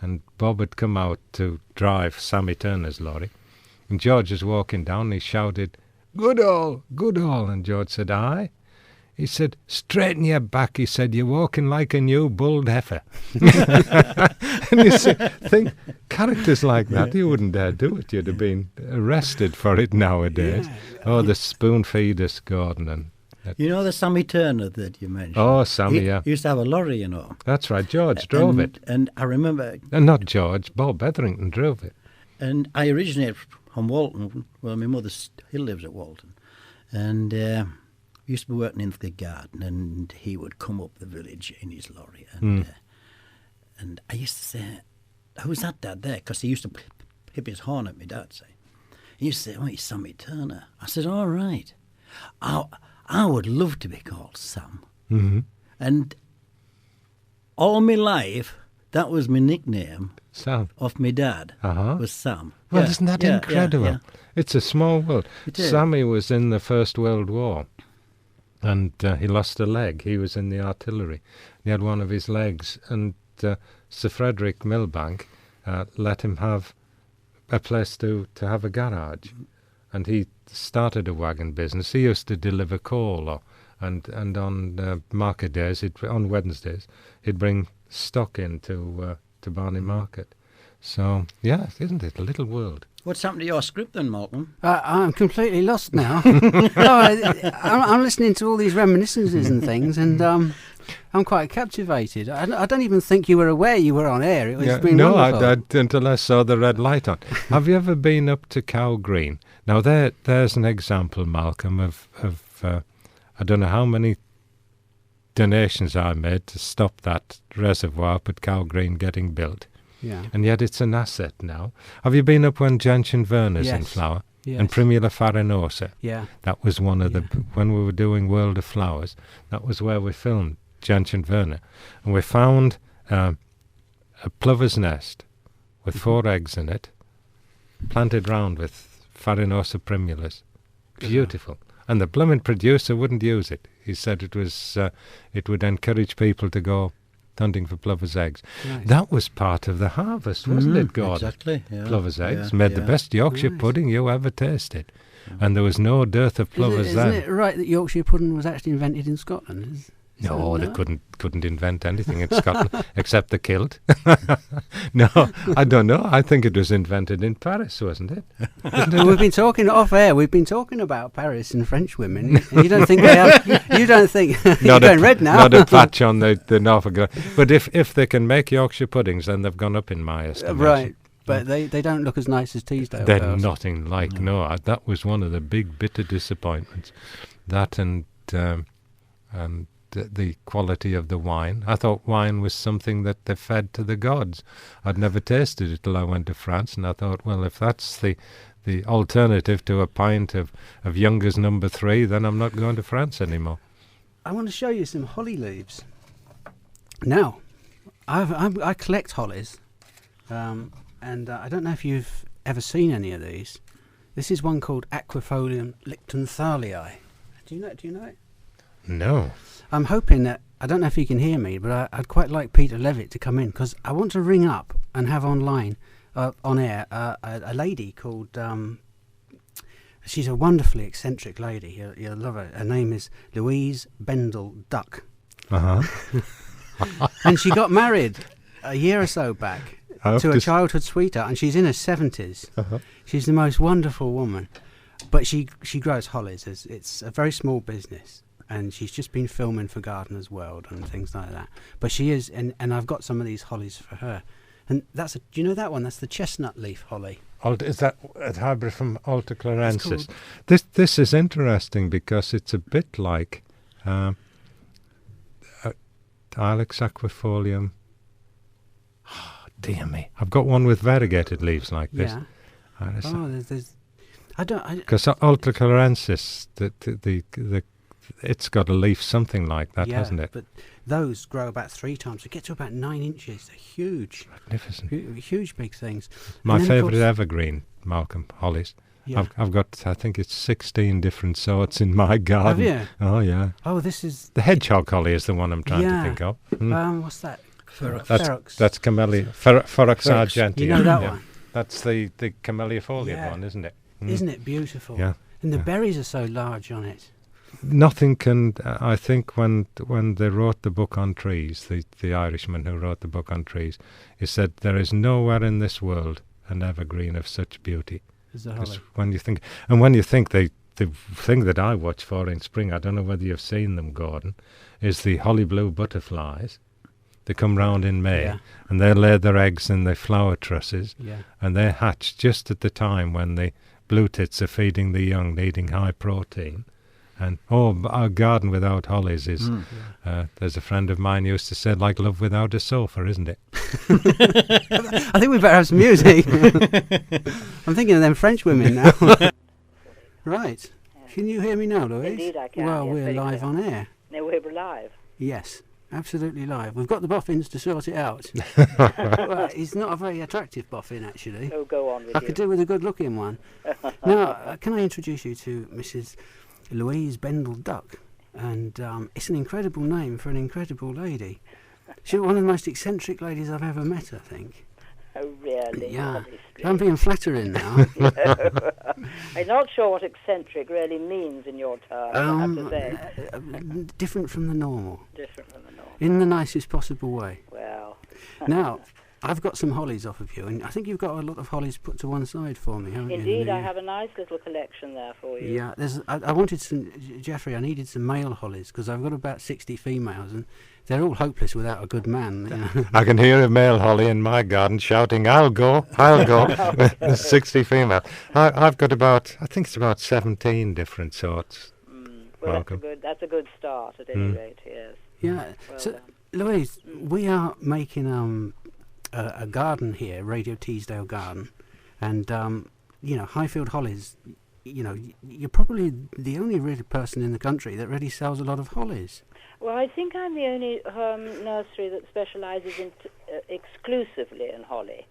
And Bob had come out to drive Sammy Turner's lorry. And George was walking down and he shouted, Goodall, Goodall. And George said, aye. He said, straighten your back. He said, you're walking like a new bulled heifer. And you see, think, characters like that, you wouldn't dare do it. You'd have been arrested for it nowadays. Yeah. The spoon feeders, Gordon. And you know the Sammy Turner that you mentioned? Oh, Sammy, yeah. He used to have a lorry, That's right, George drove it. And I remember... And not George, Bob Etherington drove it. And I originated from Walton. Well, my mother still lives at Walton. And... we used to be working in the garden, and he would come up the village in his lorry. And I used to say, who's that dad there? Because he used to pip his horn at me dad, say. He used to say, oh, it's Sammy Turner. I said, all right. I would love to be called Sam. Mm-hmm. And all my life, that was my nickname. Sam. Of my dad, was Sam. Well, isn't that incredible? Yeah. It's a small world. Sammy was in the First World War. And he lost a leg. He was in the artillery. He had one of his legs. And Sir Frederick Milbank let him have a place to have a garage. And he started a wagon business. He used to deliver coal. And on market days, on Wednesdays, he'd bring stock in to Barney Market. So, yeah, isn't it a little world? What's happened to your script then, Malcolm? I'm completely lost now. I'm listening to all these reminiscences and things, and I'm quite captivated. I don't even think you were aware you were on air. It was been wonderful. I until I saw the red light on. Have you ever been up to Cow Green? Now, there's an example, Malcolm, of I don't know how many donations I made to stop that reservoir up at Cow Green getting built. Yeah. And yet it's an asset now. Have you been up when Gentian Verner's in flower? Yes. And Primula farinosa? Yeah. That was one of the... When we were doing World of Flowers, that was where we filmed Gentian Verner. And we found a plover's nest with 4 eggs in it, planted round with farinosa primulas. Beautiful. And the blooming producer wouldn't use it. He said it would encourage people to go hunting for plover's eggs. Right. That was part of the harvest, wasn't it, Gordon? Exactly. Yeah. Plover's eggs made the best Yorkshire pudding you ever tasted. And there was no dearth of plovers then. Isn't it right that Yorkshire pudding was actually invented in Scotland? No, they couldn't invent anything in Scotland except the kilt. No, I don't know. I think it was invented in Paris, wasn't it? We've been talking off air. We've been talking about Paris and French women. And you don't think they have? You don't think you're going red now? Not a patch on the Norfolk. But if they can make Yorkshire puddings, then they've gone up in my estimation. Right. But they don't look as nice as Teesdale. They're nothing like. No, that was one of the big bitter disappointments. That and the quality of the wine. I thought wine was something that they fed to the gods. I'd never tasted it till I went to France, and I thought, well, if that's the the alternative to a pint of Younger's number 3, then I'm not going to France anymore. I want to show you some holly leaves. Now, I collect hollies, and I don't know if you've ever seen any of these. This is one called Aquifolium lichtenthalii. Do you know it? No. I'm hoping that, I don't know if you can hear me, but I'd quite like Peter Levitt to come in, because I want to ring up and have on air, a lady called, she's a wonderfully eccentric lady. You'll love her. Her name is Louise Bendel Duck. Uh-huh. And she got married a year or so back to a childhood sweetheart, and she's in her 70s. Uh-huh. She's the most wonderful woman. But she grows hollies. It's a very small business. And she's just been filming for Gardener's World and things like that. But she is, and I've got some of these hollies for her. And do you know that one? That's the chestnut leaf holly. Is that a hybrid from Alticlarensis? This is interesting because it's a bit like Ilex aquifolium. Oh, dear me. I've got one with variegated leaves like this. Yeah. Because Alticlarensis, it's got a leaf something like that, hasn't it? But those grow about 3 times. They get to about 9 inches. They're huge. Magnificent. Huge big things. My favourite evergreen, Malcolm, hollies. Yeah. I've got, I think it's 16 different sorts in my garden. Have you? Oh, yeah. Oh, this is... The hedgehog holly is the one I'm trying to think of. What's that? Ferox. That's Camellia. Ferox argentea. You know that one? That's the camelliafolia one, isn't it? Isn't it beautiful? Yeah. And the berries are so large on it. Nothing can... I think when they wrote the book on trees, the Irishman who wrote the book on trees, he said, there is nowhere in this world an evergreen of such beauty. Because when you think the thing that I watch for in spring, I don't know whether you've seen them, Gordon, is the holly blue butterflies. They come round in May, and they lay their eggs in the flower trusses, and they hatch just at the time when the blue tits are feeding the young, needing high protein. And our garden without hollies is, there's a friend of mine used to say, like love without a sofa, isn't it? I think we better have some music. I'm thinking of them French women now. Right. Can you hear me now, Louise? Indeed I can. Well, yes, we're live on air. No, we're live. Yes, absolutely live. We've got the boffins to sort it out. Well, he's not a very attractive boffin, actually. Oh, go on with I could do with a good-looking one. Now, can I introduce you to Mrs. Louise Bendel Duck? And it's an incredible name for an incredible lady. She's one of the most eccentric ladies I've ever met, I think. Oh, really? Yeah. Honestly. I'm being flattering now. I'm not sure what eccentric really means in your terms, I have to say. Different from the normal. Different from the normal. In the nicest possible way. Well. Now, I've got some hollies off of you, and I think you've got a lot of hollies put to one side for me, haven't you? Indeed, I have a nice little collection there for you. Yeah, I wanted some, Geoffrey, I needed some male hollies, because I've got about 60 females, and they're all hopeless without a good man. You know? I can hear a male holly in my garden shouting, I'll go. 60 female. I've got I think it's about 17 different sorts. Well, that's a good start at any rate, yes. Yeah, well, so, Louise, we are making a garden here, Radio Teesdale Garden, and Highfield hollies, you're probably the only really person in the country that really sells a lot of hollies. Well, I think I'm the only nursery that specialises exclusively in holly.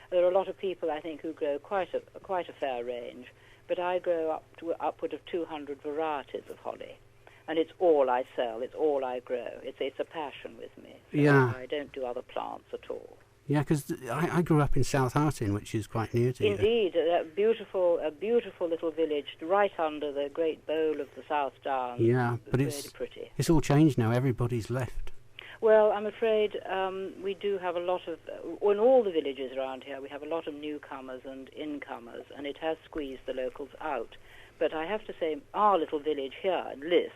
There are a lot of people, I think, who grow quite a fair range, but I grow upward of 200 varieties of holly. And it's all I sell, it's all I grow. It's a passion with me. So yeah. I don't do other plants at all. Yeah, because I grew up in South Harting, which is quite near to you. Indeed, a beautiful little village right under the great bowl of the South Downs. Yeah, but really pretty. It's all changed now. Everybody's left. Well, I'm afraid we do have a lot of, in all the villages around here, we have a lot of newcomers and incomers, and it has squeezed the locals out. But I have to say, our little village here, Liss,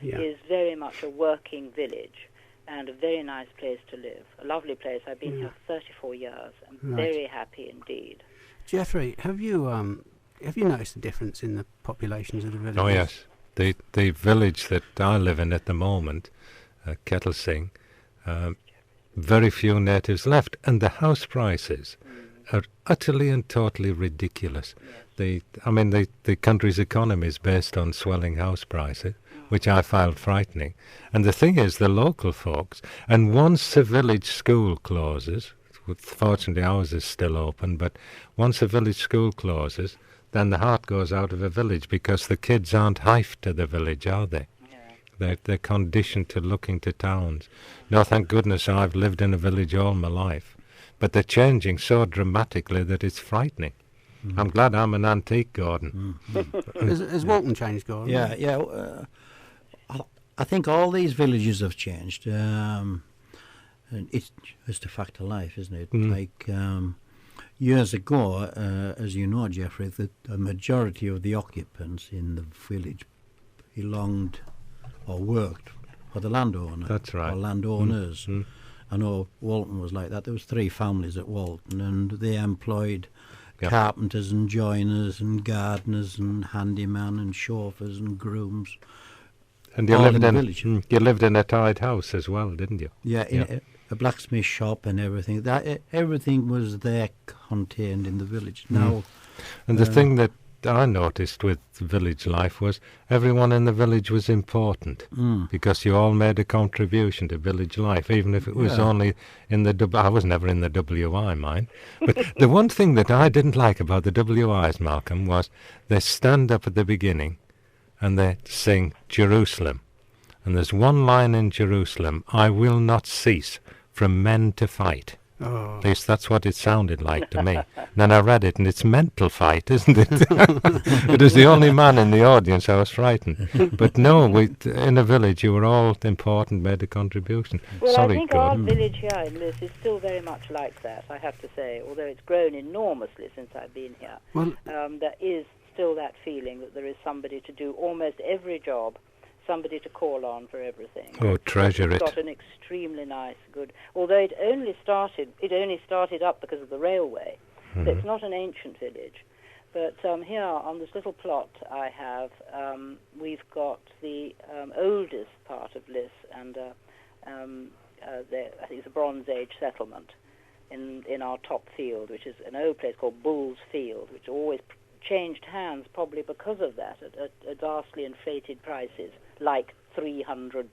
is very much a working village and a very nice place to live. A lovely place. I've been here 34 years. I'm very happy indeed. Geoffrey, have you noticed a difference in the populations of the villages? Oh yes, the village that I live in at the moment, Kettlesing, very few natives left, and the house prices are utterly and totally ridiculous. Yes. the country's economy is based on swelling house prices, which I found frightening. And the thing is, the local folks, and once the village school closes, fortunately ours is still open, but once a village school closes, then the heart goes out of a village, because the kids aren't hyped to the village, are they? They're conditioned to looking to towns. No, thank goodness I've lived in a village all my life. But they're changing so dramatically that it's frightening. I'm glad I'm an antique garden. Has Walton changed, Gordon? Yeah. I think all these villages have changed. And it's just a fact of life, isn't it? Like years ago, as you know, Geoffrey, the majority of the occupants in the village belonged or worked for the landowner. That's right. Or landowners. I know Walton was like that. There was 3 families at Walton, and they employed carpenters and joiners and gardeners and handymen and chauffeurs and grooms. And you lived in a tied house as well, didn't you? Yeah, in a blacksmith shop and everything. Everything was there contained in the village. Now, and the thing that I noticed with village life was everyone in the village was important, because you all made a contribution to village life, even if it was only in the I was never in the WI, mind. But the one thing that I didn't like about the WIs, Malcolm, was they stand up at the beginning and they sing Jerusalem. And there's one line in Jerusalem: I will not cease from men to fight. Oh. At least that's what it sounded like to me. And then I read it, and it's mental fight, isn't it? It was the only man in the audience. I was frightened. But no, in a village, you were all important, made a contribution. Well, Sorry, I think Gordon. our village here in Lewis is still very much like that, I have to say, although it's grown enormously since I've been here. Well, there is still that feeling that there is somebody to do almost every job, somebody to call on for everything. Oh, treasure it. It's got an extremely nice, good... Although it only started up because of the railway. So it's not an ancient village. But here on this little plot I have, we've got the oldest part of Liss, and I think it's a Bronze Age settlement in our top field, which is an old place called Bull's Field, which always changed hands probably because of that at vastly inflated prices, like £300,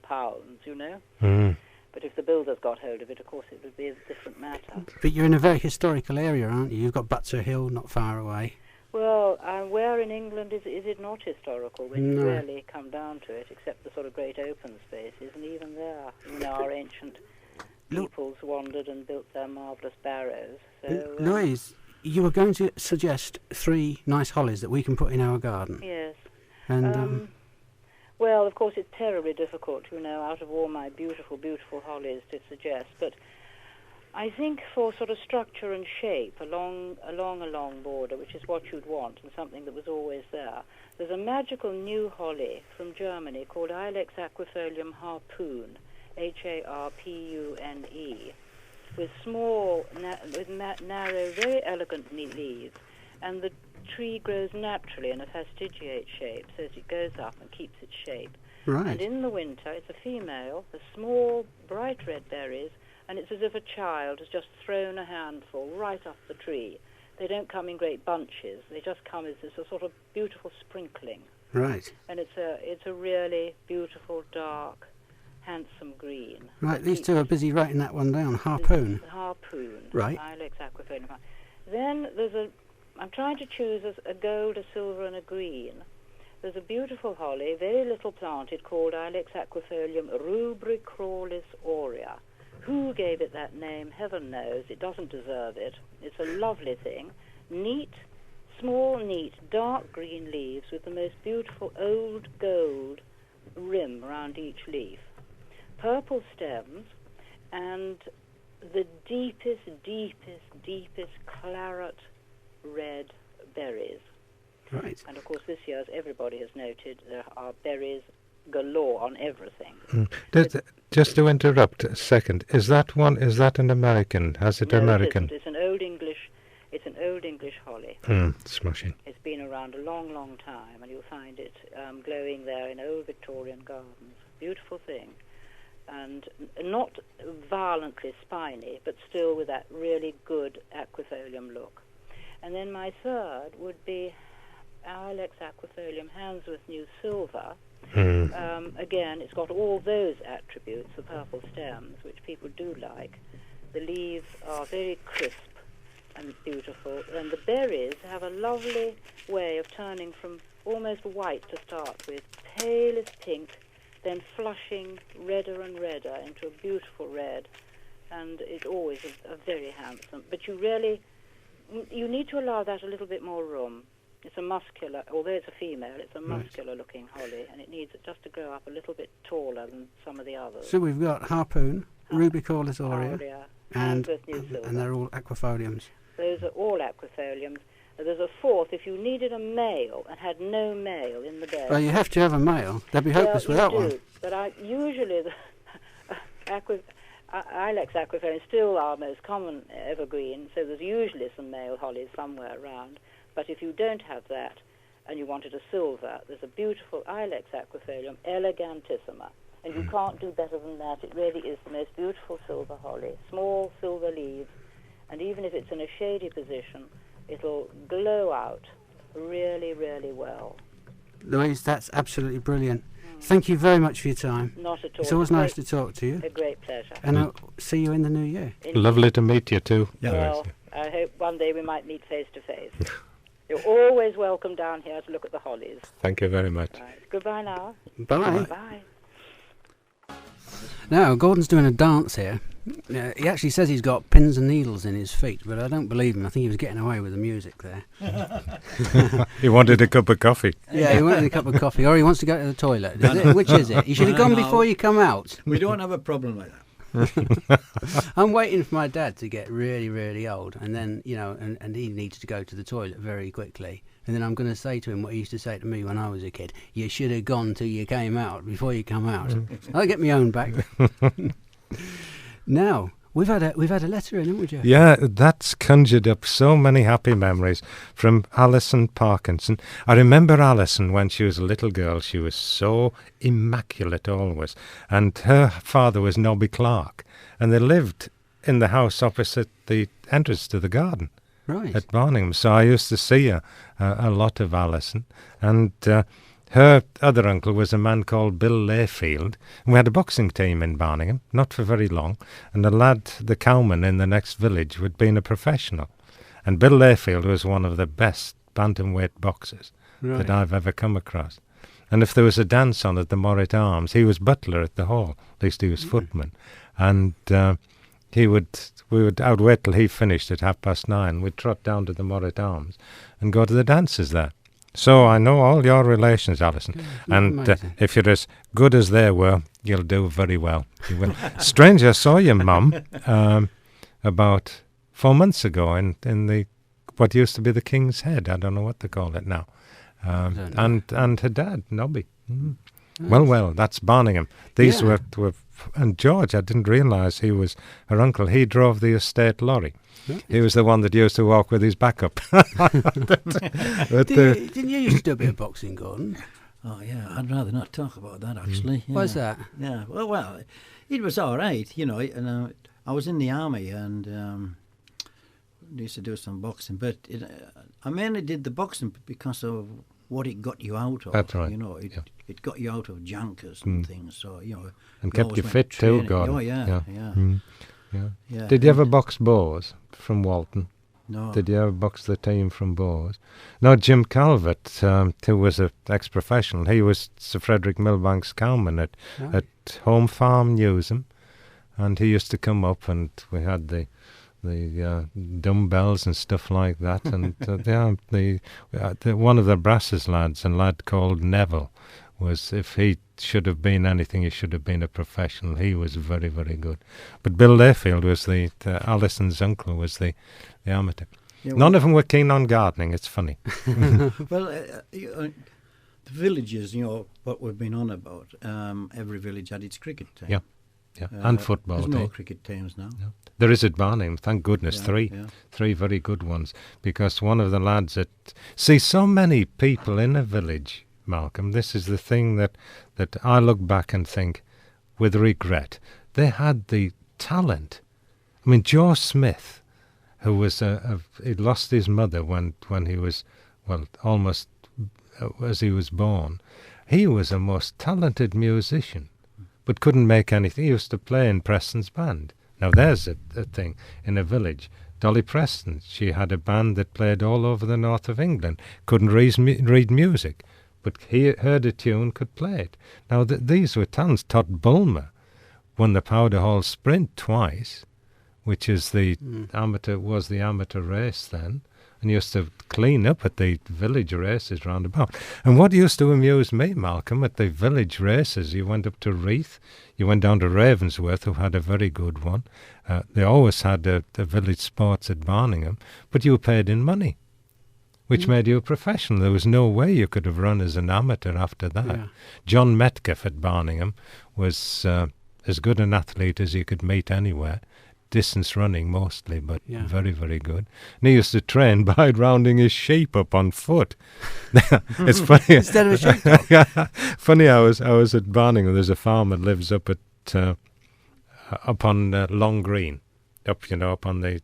you know. But if the builders got hold of it, of course, it would be a different matter. But you're in a very historical area, aren't you? You've got Butser Hill not far away. Well, where in England is it not historical when you really come down to it, except the sort of great open spaces, and even there, our ancient peoples wandered and built their marvellous barrows. So, Louise, you were going to suggest 3 nice hollies that we can put in our garden. Yes. And well, of course, it's terribly difficult, out of all my beautiful, beautiful hollies to suggest. But I think for sort of structure and shape along a long border, which is what you'd want and something that was always there, there's a magical new holly from Germany called Ilex aquifolium harpoon, Harpune, with small, narrow, very elegant leaves, and the tree grows naturally in a fastigiate shape, so that it goes up and keeps its shape. right. And in the winter, it's a female, has small, bright red berries, and it's as if a child has just thrown a handful right off the tree. They don't come in great bunches; they just come as a sort of beautiful sprinkling. Right. And it's a really beautiful, dark, handsome green. Right, these two are busy writing that one down. Harpoon. Harpoon. Right. Ilex aquifolium. Then I'm trying to choose a gold, a silver, and a green. There's a beautiful holly, very little planted, called Ilex aquifolium rubricaulis aurea. Who gave it that name? Heaven knows. It doesn't deserve it. It's a lovely thing. Neat, small, neat, dark green leaves with the most beautiful old gold rim around each leaf. Purple stems and the deepest claret red berries. Right. And of course this year, as everybody has noted, there are berries galore on everything. Just to interrupt a second, is that an American? Has it American? It's an old English holly. Smashing. It's been around a long time, and you'll find it glowing there in old Victorian gardens. Beautiful thing. And not violently spiny, but still with that really good aquifolium look. And then my third would be Ilex aquifolium Handsworth New Silver. Mm. Again, it's got all those attributes, the purple stems, which people do like. The leaves are very crisp and beautiful, and the berries have a lovely way of turning from almost white to start with, palest pink, then flushing redder and redder into a beautiful red, and it's always a very handsome. But you need to allow that a little bit more room. It's a muscular, although it's a female, it's a muscular-looking holly, and it needs it just to grow up a little bit taller than some of the others. So we've got Harpoon, Rubicornis aurea, and they're all aquifoliums. Those are all aquifoliums. There's a fourth, if you needed a male and had no male in the bed. Well, you have to have a male. They'd be hopeless without one. But usually the Ilex aquifoliums still are most common evergreen, so there's usually some male hollies somewhere around. But if you don't have that and you wanted a silver, there's a beautiful Ilex aquifolium, elegantissima. And you can't do better than that. It really is the most beautiful silver holly. Small silver leaves. And even if it's in a shady position, it'll glow out really, really well. Louise, that's absolutely brilliant. Thank you very much for your time. Not at all. It's always nice to talk to you. A great pleasure. And I'll see you in the new year. Lovely to meet you too. Yeah. Well, I hope one day we might meet face to face. You're always welcome down here to look at the hollies. Thank you very much. Right. Goodbye now. Bye. Bye. Now, Gordon's doing a dance here. He actually says he's got pins and needles in his feet, but I don't believe him. I think he was getting away with the music there. He wanted a cup of coffee. Yeah, he wanted a cup of coffee, or he wants to go to the toilet. Which is it? You should have gone before you come out. We don't have a problem like that. I'm waiting for my dad to get really, really old, and then, and he needs to go to the toilet very quickly. And then I'm going to say to him what he used to say to me when I was a kid: you should have gone till you came out before you come out. I'll get my own back. Now, we've had a letter in, haven't we, Jeff? Yeah, that's conjured up so many happy memories from Alison Parkinson. I remember Alison when she was a little girl. She was so immaculate always. And her father was Nobby Clark. And they lived in the house opposite the entrance to the garden. Right. At Barningham. So I used to see a lot of Alison. And her other uncle was a man called Bill Layfield. And we had a boxing team in Barningham, not for very long. And the lad, the cowman in the next village, had been a professional. And Bill Layfield was one of the best bantamweight boxers that I've ever come across. And if there was a dance on at the Morrit Arms, he was butler at the hall. At least he was footman. And we would outwait till he finished at 9:30. We'd trot down to the Morrit Arms and go to the dances there. So I know all your relations, Alison. And if you're as good as they were, you'll do very well. You will. Strange, I saw your mum about 4 months ago in the what used to be the King's Head. I don't know what they call it now. And her dad, Nobby. Mm. Well, that's Barningham. These were and George, I didn't realise he was her uncle. He drove the estate lorry. Right. He was the one that used to walk with his back up. Didn't you used to do a bit of boxing, Gordon? Oh, yeah, I'd rather not talk about that, actually. Yeah. Why's that? Yeah, well, it was all right, and I was in the army and used to do some boxing, but I mainly did the boxing because of what it got you out of. That's right. It got you out of junkers and things, so, And kept you fit too, Gordon. Oh, yeah. Yeah. Did you ever box Bowes from Walton? No. Did you ever box the team from Bowes? No, Jim Calvert, who was an ex-professional, he was Sir Frederick Milbank's cowman at Home Farm, Newsham, and he used to come up and we had the dumbbells and stuff like that, and one of the Brasses lads, a lad called Neville, was, if he should have been anything, he should have been a professional. He was very, very good. But Bill Layfield was Alison's uncle, was the amateur. Yeah, none of them were keen on gardening. It's funny. Well, the villages, what we've been on about, every village had its cricket team. Yeah. And football. There's no cricket teams now. No. There is at Barningham, thank goodness, three very good ones. Because one of the lads see so many people in a village, Malcolm, this is the thing that I look back and think, with regret, they had the talent. I mean, Joe Smith, who was he lost his mother when he was almost as he was born, he was a most talented musician, but couldn't make anything. He used to play in Preston's band. Now there's a thing in a village. Dolly Preston, she had a band that played all over the north of England. Couldn't read music, but he heard a tune, could play it. Now these were talents. Todd Bulmer won the Powder Hall Sprint twice, which is the amateur race then, and used to clean up at the village races round about. And what used to amuse me, Malcolm, at the village races, you went up to Reeth, you went down to Ravensworth, who had a very good one. They always had the village sports at Barningham, but you were paid in money, which made you a professional. There was no way you could have run as an amateur after that. Yeah. John Metcalfe at Barningham was as good an athlete as you could meet anywhere. Distance running mostly, but very, very good. And he used to train by rounding his sheep up on foot. It's funny. Instead of a sheep dog. Funny, I was at Barningham. There's a farmer that lives up on Long Green, up on the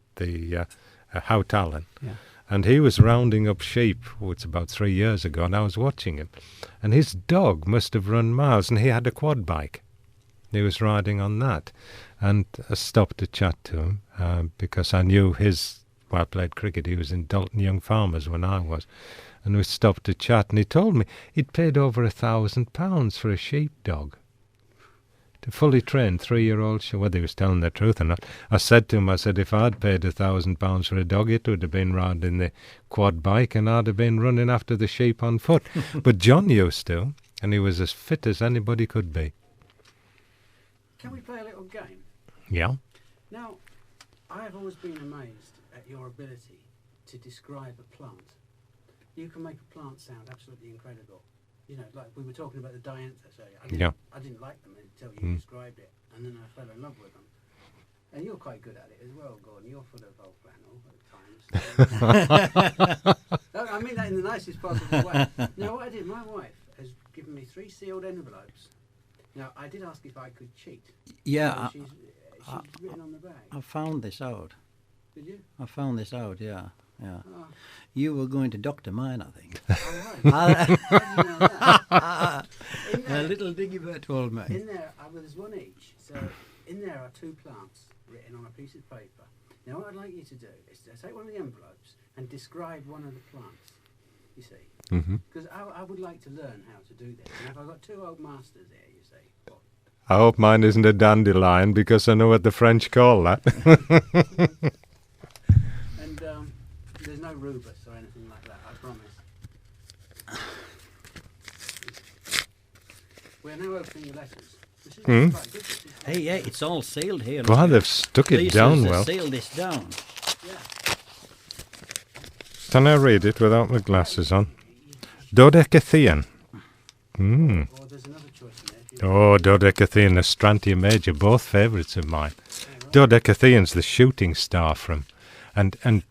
Hout Allen. Yeah. And he was rounding up sheep, it's about 3 years ago, and I was watching him. And his dog must have run miles, and he had a quad bike. He was riding on that. And I stopped to chat to him because I knew I played cricket. He was in Dalton Young Farmers when I was. And we stopped to chat, and he told me he'd paid over £1,000 for a sheepdog. To fully trained 3-year-old sheep. Whether he was telling the truth or not. I said to him, if I'd paid £1,000 for a dog, it would have been riding the quad bike and I'd have been running after the sheep on foot. But John used to, and he was as fit as anybody could be. Can we play a little game? Yeah. Now, I have always been amazed at your ability to describe a plant. You can make a plant sound absolutely incredible. Like we were talking about the dianthus earlier. I didn't like them until you described it, and then I fell in love with them. And you're quite good at it as well, Gordon. You're full of old flannel at times. I mean that in the nicest possible way. Now, what I did, my wife has given me 3 sealed envelopes. Now, I did ask if I could cheat. Yeah. She's written on the bag. I found this out. Did you? I found this out, yeah. Oh. You were going to doctor mine, I think. A little diggybird told me. In there, there's one each. So in there are 2 plants written on a piece of paper. Now, what I'd like you to do is to take one of the envelopes and describe one of the plants. You see, because I would like to learn how to do this. And if I've got 2 old masters here, you see. What? I hope mine isn't a dandelion, because I know what the French call that. And there's no rubus or anything like that, I promise. We're now opening the letters. This is quite good. Hey, yeah, it's all sealed here. Well, they've stuck it down well. Sealed this down. Yeah. Can I read it without my glasses on? Dodecatheon. Or there's another choice in there. Dodecatheon, Astrantia major, both favourites of mine. Right. Dodecatheon's the shooting star from and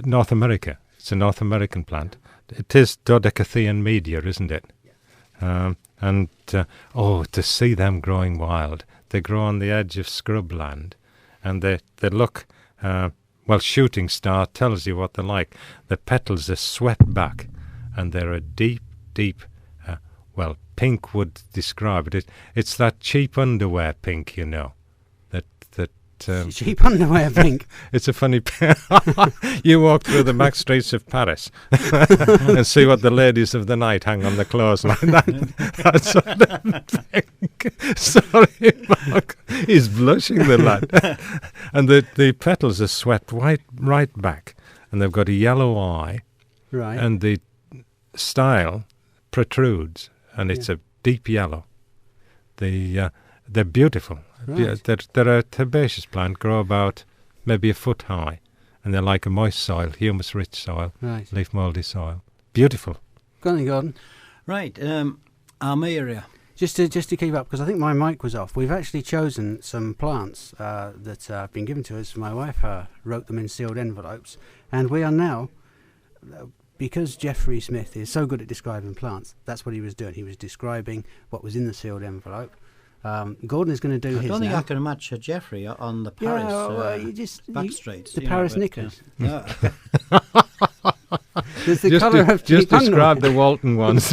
North America. It's a North American plant. It is Dodecatheon media, isn't it? Yeah. To see them growing wild. They grow on the edge of scrubland, and they look... shooting star tells you what they're like. The petals are swept back, and they're a deep, pink would describe it. It's that cheap underwear pink, cheap underwear pink. It's a funny... You walk through the back streets of Paris and see what the ladies of the night hang on the clothesline. That sort of pink. Sorry, Mark. He's blushing, the lad. And the petals are swept right back, and they've got a yellow eye. Right. And the style protrudes, and it's a deep yellow. They're beautiful. Right. They're a herbaceous plant, grow about maybe a foot high, and they're like a moist soil, humus-rich soil, leaf mouldy soil. Beautiful. Go on then, Gordon. Right, Armeria. Just to keep up, because I think my mic was off, we've actually chosen some plants that have been given to us. My wife wrote them in sealed envelopes, and we are now, because Geoffrey Smith is so good at describing plants, that's what he was doing. He was describing what was in the sealed envelope. Gordon is going to do his. I don't think now. I can match Geoffrey on the Paris backstreets. The Paris knickers. Yeah. There's the colour of just the describe the Walton ones.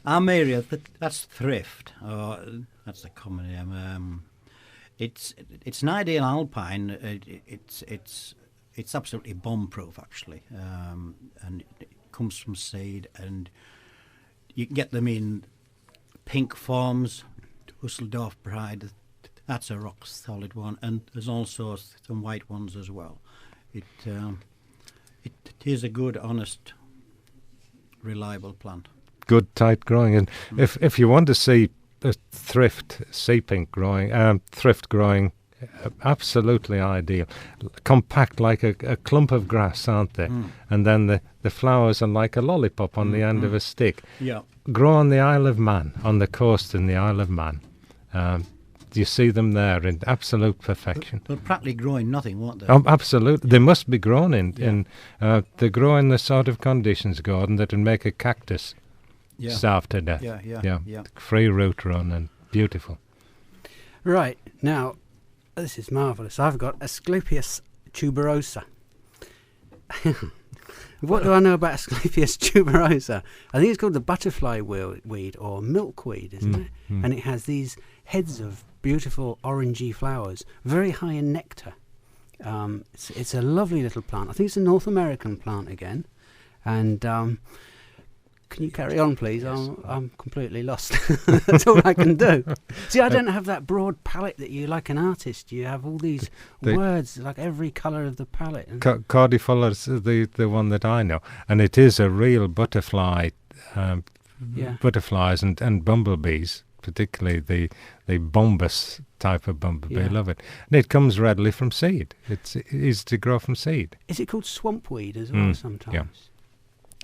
Armeria, that's thrift. Or that's the common name. It's an ideal alpine. It's absolutely bomb-proof, actually, and it comes from seed, and you can get them in pink forms. Husseldorf Pride, that's a rock solid one, and there's also some white ones as well. It is a good, honest, reliable plant. Good tight growing, and if you want to see a thrift sea pink growing, thrift growing, absolutely ideal. Compact like a clump of grass, aren't they? And then the flowers are like a lollipop on the end of a stick. Yeah. Grow on the Isle of Man, on the coast in the Isle of Man. You see them there in absolute perfection. They'll practically grow in nothing, won't they? Oh, absolutely. They must be grown they grow in the sort of conditions, Gordon, that would make a cactus starve to death. Yeah. Free root run and beautiful. Right, now, this is marvellous. I've got Asclepias tuberosa. What do I know about Asclepias tuberosa? I think it's called the butterfly weed or milkweed, isn't it? And it has these heads of beautiful orangey flowers, very high in nectar. It's a lovely little plant. I think it's a North American plant again. And can you carry on, please? Yes. I'm completely lost. That's all I can do. See, I don't have that broad palette that you, like an artist. You have all these words, like every colour of the palette. Cordifolla is the one that I know, and it is a real butterfly. Butterflies and bumblebees, particularly the bombus type of bumblebee. I love it. And it comes readily from seed. It's easy to grow from seed. Is it called swampweed as well sometimes? Yeah.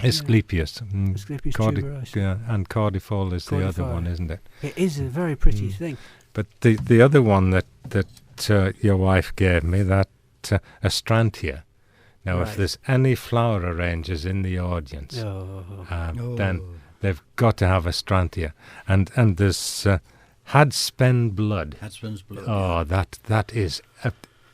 Asclepias. Asclepias tuberosa. And cordifolla is the other one, isn't it? It is a very pretty thing. But the other one that your wife gave me, that Astrantia. Now, if there's any flower arrangers in the audience, then they've got to have Astrantia. And there's Hadspend Blood. Hadspend's Blood. Oh, that is...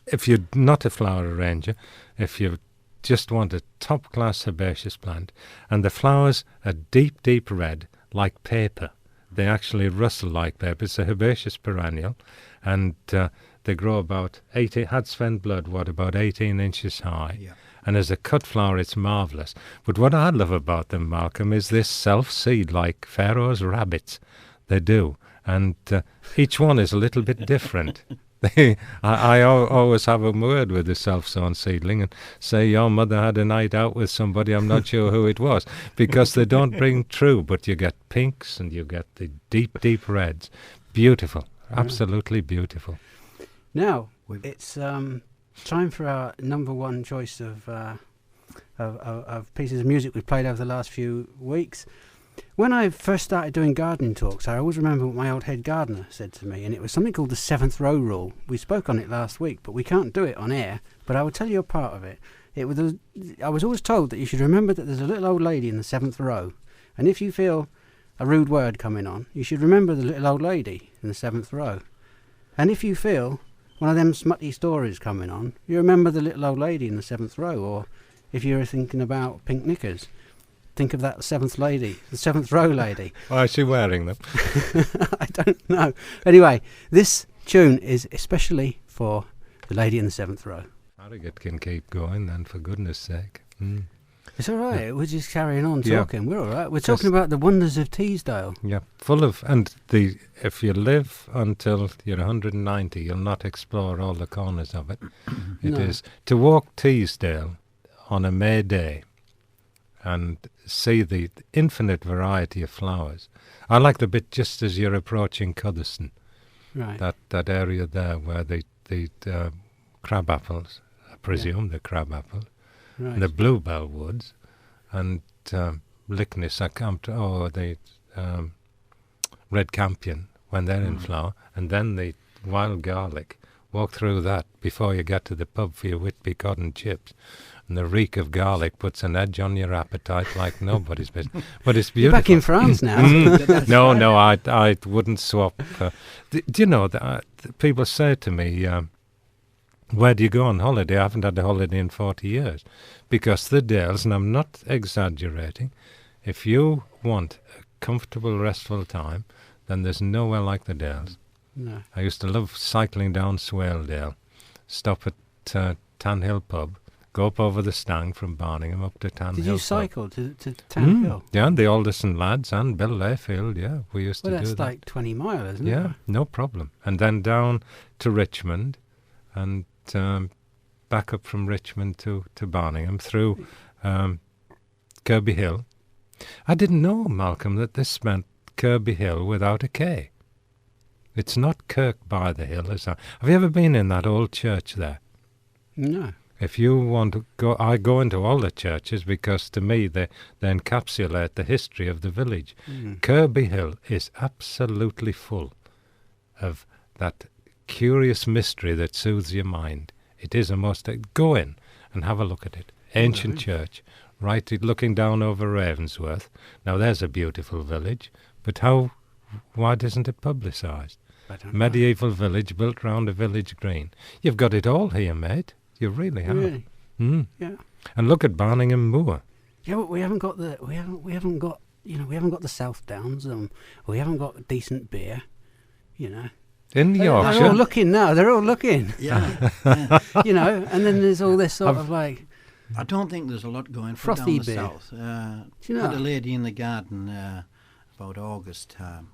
if you're not a flower arranger, if you just want a top-class herbaceous plant, and the flowers are deep, deep red, like paper. They actually rustle like paper. It's a herbaceous perennial, and they grow about 18... Hadspend Blood, about 18 inches high. Yeah. And as a cut flower, it's marvellous. But what I love about them, Malcolm, is this self-seed, like Pharaoh's rabbits. They do. And each one is a little bit different. I always have a word with the self-sown seedling and say, your mother had a night out with somebody, I'm not sure who it was, because they don't bring true, but you get pinks and you get the deep, deep reds. Beautiful, absolutely beautiful. Now, it's time for our number one choice of pieces of music we've played over the last few weeks. When I first started doing gardening talks, I always remember what my old head gardener said to me, and it was something called the 7th row rule. We spoke on it last week, but we can't do it on air, but I will tell you a part of it. I was always told that you should remember that there's a little old lady in the 7th row, and if you feel a rude word coming on, you should remember the little old lady in the 7th row. And if you feel one of them smutty stories coming on, you remember the little old lady in the 7th row, or if you're thinking about pink knickers, think of that 7th lady, the 7th row lady. Why is she wearing them? I don't know. Anyway, this tune is especially for the lady in the 7th row. Harrogate can keep going then, for goodness sake. It's all right. Yeah. We're just carrying on talking. We're all right. We're talking about the wonders of Teesdale. Yeah, full of... And if you live until you're 190, you'll not explore all the corners of it. It is to walk Teesdale on a May day and see the infinite variety of flowers. I like the bit just as you're approaching Cudderston, right? That area there where the crab apples, I presume the crab apples, right. The bluebell woods, and Lickness, the red campion when they're in flower, and then the wild garlic. Walk through that before you get to the pub for your Whitby cotton chips. And the reek of garlic puts an edge on your appetite like nobody's business. But it's beautiful. You're back in France now. No, I wouldn't swap. Do you know that people say to me, where do you go on holiday? I haven't had a holiday in 40 years. Because the Dales, and I'm not exaggerating, if you want a comfortable, restful time, then there's nowhere like the Dales. No. I used to love cycling down Swaledale, stop at Tan Hill Pub, go up over the Stang from Barningham up to Tan Hill. Did you Pub. cycle to Tan Hill? Yeah, and the Alderson lads and Bill Layfield, yeah, we used to do that. Well, that's like 20 miles, isn't it? Yeah, no problem. And then down to Richmond and back up from Richmond to Barningham through Kirby Hill. I didn't know, Malcolm, that this meant Kirby Hill without a K. It's not Kirk by the Hill. Have you ever been in that old church there? No. If you want to go, I go into all the churches because to me they encapsulate the history of the village. Kirby Hill is absolutely full of that curious mystery that soothes your mind. It is a most... Go in and have a look at it. Ancient church, right looking down over Ravensworth. Now there's a beautiful village, but why isn't it publicised? Medieval village built round a village green. You've got it all here, mate. You really have. Really? Yeah. And look at Barningham Moor. Yeah, but we haven't got the South Downs. We haven't got decent beer. In Yorkshire. They're all looking now. They're all looking. Yeah. And then there's all this sort of like... I don't think there's a lot going for frothy down the beer. south. Do you know? Had a lady in the garden about August time.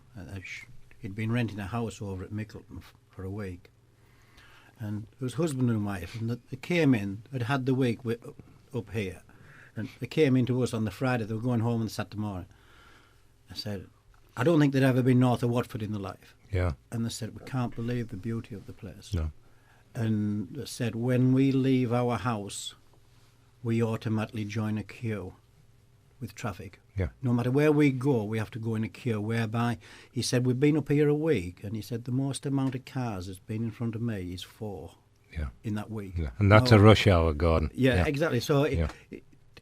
He'd been renting a house over at Mickleton for a week. And it was husband and wife, and they came in, had the week up here. And they came in to us on the Friday. They were going home on the Saturday morning. I said, I don't think they'd ever been north of Watford in their life. Yeah. And they said, we can't believe the beauty of the place. No. And they said, when we leave our house, we automatically join a queue with traffic. Yeah. No matter where we go, we have to go in a queue, whereby, he said, we've been up here a week, and he said, the most amount of cars that's been in front of me is 4 in that week. Yeah. And that's a rush hour, Gordon. Yeah, exactly. So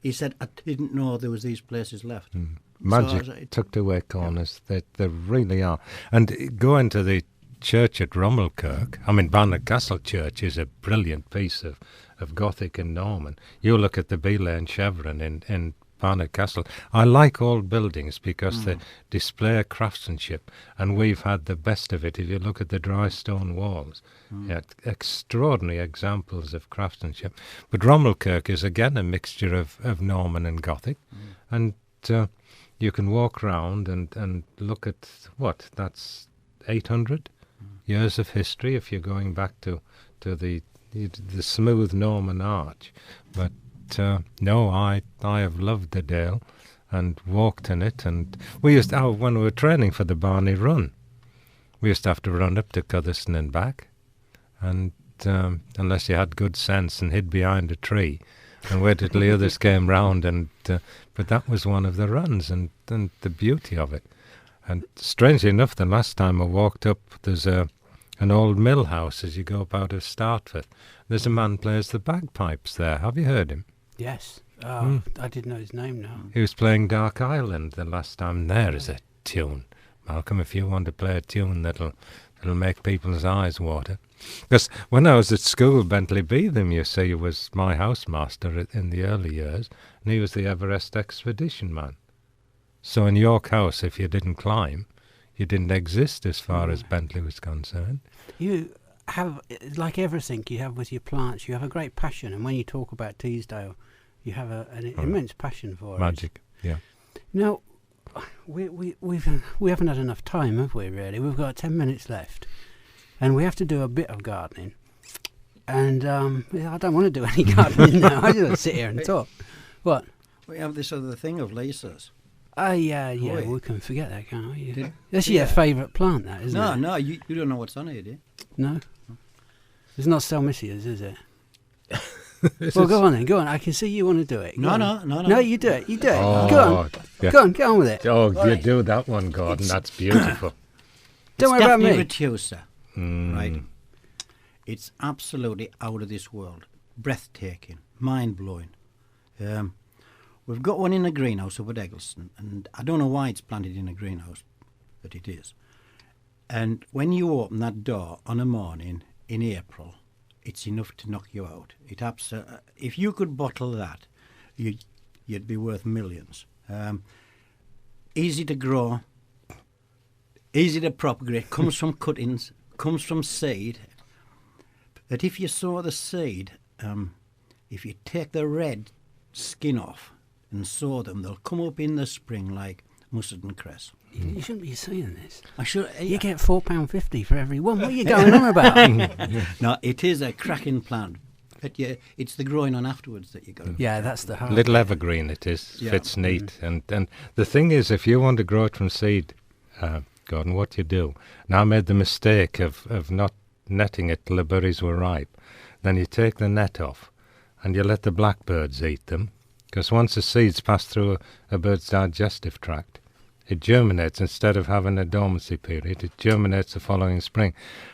he said, I didn't know there was these places left. Magic tucked away corners. They really are. And going to the church at Rommelkirk, I mean, Barnard Castle Church is a brilliant piece of Gothic and Norman. You look at the Beelane Chevron in Barnard Castle. I like old buildings because they display craftsmanship, and we've had the best of it. If you look at the dry stone walls, extraordinary examples of craftsmanship. But Rommelkirk is again a mixture of Norman and Gothic, and you can walk round and look at that's 800 years of history if you're going back to the smooth Norman arch. But no, I have loved the Dale and walked in it, and we used to, when we were training for the Barney Run, we used to have to run up to Cotherston and back, and unless you had good sense and hid behind a tree and waited till the others came round, and but that was one of the runs, and the beauty of it. And strangely enough, the last time I walked up, there's an old mill house as you go up out of Startford. There's a man plays the bagpipes there. Have you heard him? Yes. I didn't know his name now. He was playing Dark Island the last time. There is a tune. Malcolm, if you want to play a tune that'll make people's eyes water. Because when I was at school, Bentley Beetham, you see, was my housemaster in the early years, and he was the Everest expedition man. So in York House, if you didn't climb, you didn't exist as far as Bentley was concerned. You have, like everything you have with your plants, you have a great passion, and when you talk about Teesdale, you have an immense passion for Magic, yeah. Now, we haven't had enough time, have we, really? We've got 10 minutes left, and we have to do a bit of gardening. And I don't want to do any gardening now. I just want to sit here and talk. What? We have this other thing of Lisa's. Yeah, we can forget that, can't we? That's your favourite plant, that, isn't it? No, you don't know what's on it, do you? No? It's not Stelmicias, is it? Well, go on then, go on. I can see you want to do it. No, you do it, Oh, go on. yeah. Go on with it. Oh, you do that one, Gordon. That's beautiful. Don't worry about me. Retusa, right? It's absolutely out of this world. Breathtaking. Mind-blowing. We've got one in a greenhouse up at Eggleston, and I don't know why it's planted in a greenhouse, but it is. And when you open that door on a morning in April, it's enough to knock you out. If you could bottle that, you'd be worth millions. Easy to grow, easy to propagate, comes from cuttings, comes from seed. But if you sow the seed, if you take the red skin off and sow them, they'll come up in the spring like mustard and cress. You shouldn't be saying this. I should. You get £4.50 for every one. What are you going on about? No, it is a cracking plant. But it's the growing on afterwards that you got. Yeah, that's the hard. Little evergreen it is. Yeah. Fits neat. And the thing is, if you want to grow it from seed, Gordon, what you do. Now I made the mistake of not netting it till the berries were ripe. Then you take the net off and you let the blackbirds eat them. Because once the seeds pass through a bird's digestive tract, it germinates instead of having a dormancy period. It germinates the following spring.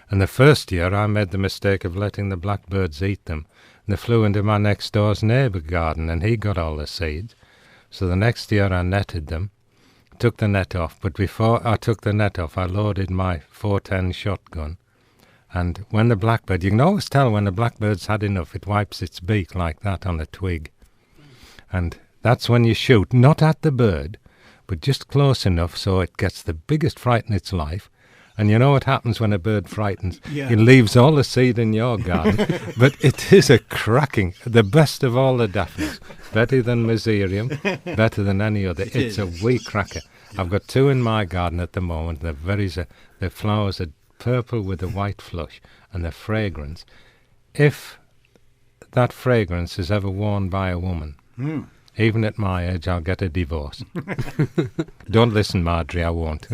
And the first year I made the mistake of letting the blackbirds eat them. And they flew into my next door's neighbour garden and he got all the seeds. So the next year I netted them, took the net off. But before I took the net off, I loaded my 410 shotgun. And when the blackbird, you can always tell when the blackbird's had enough, it wipes its beak like that on a twig. And that's when you shoot, not at the bird, but just close enough so it gets the biggest fright in its life. And you know what happens when a bird frightens? Yeah. It leaves all the seed in your garden. But it is a cracking, the best of all the daphnes. Better than Mesotherium, better than any other. It's a wee cracker. I've got 2 in my garden at the moment. The flowers are purple with a white flush, and the fragrance. If that fragrance is ever worn by a woman, even at my age, I'll get a divorce. Don't listen, Marjorie. I won't.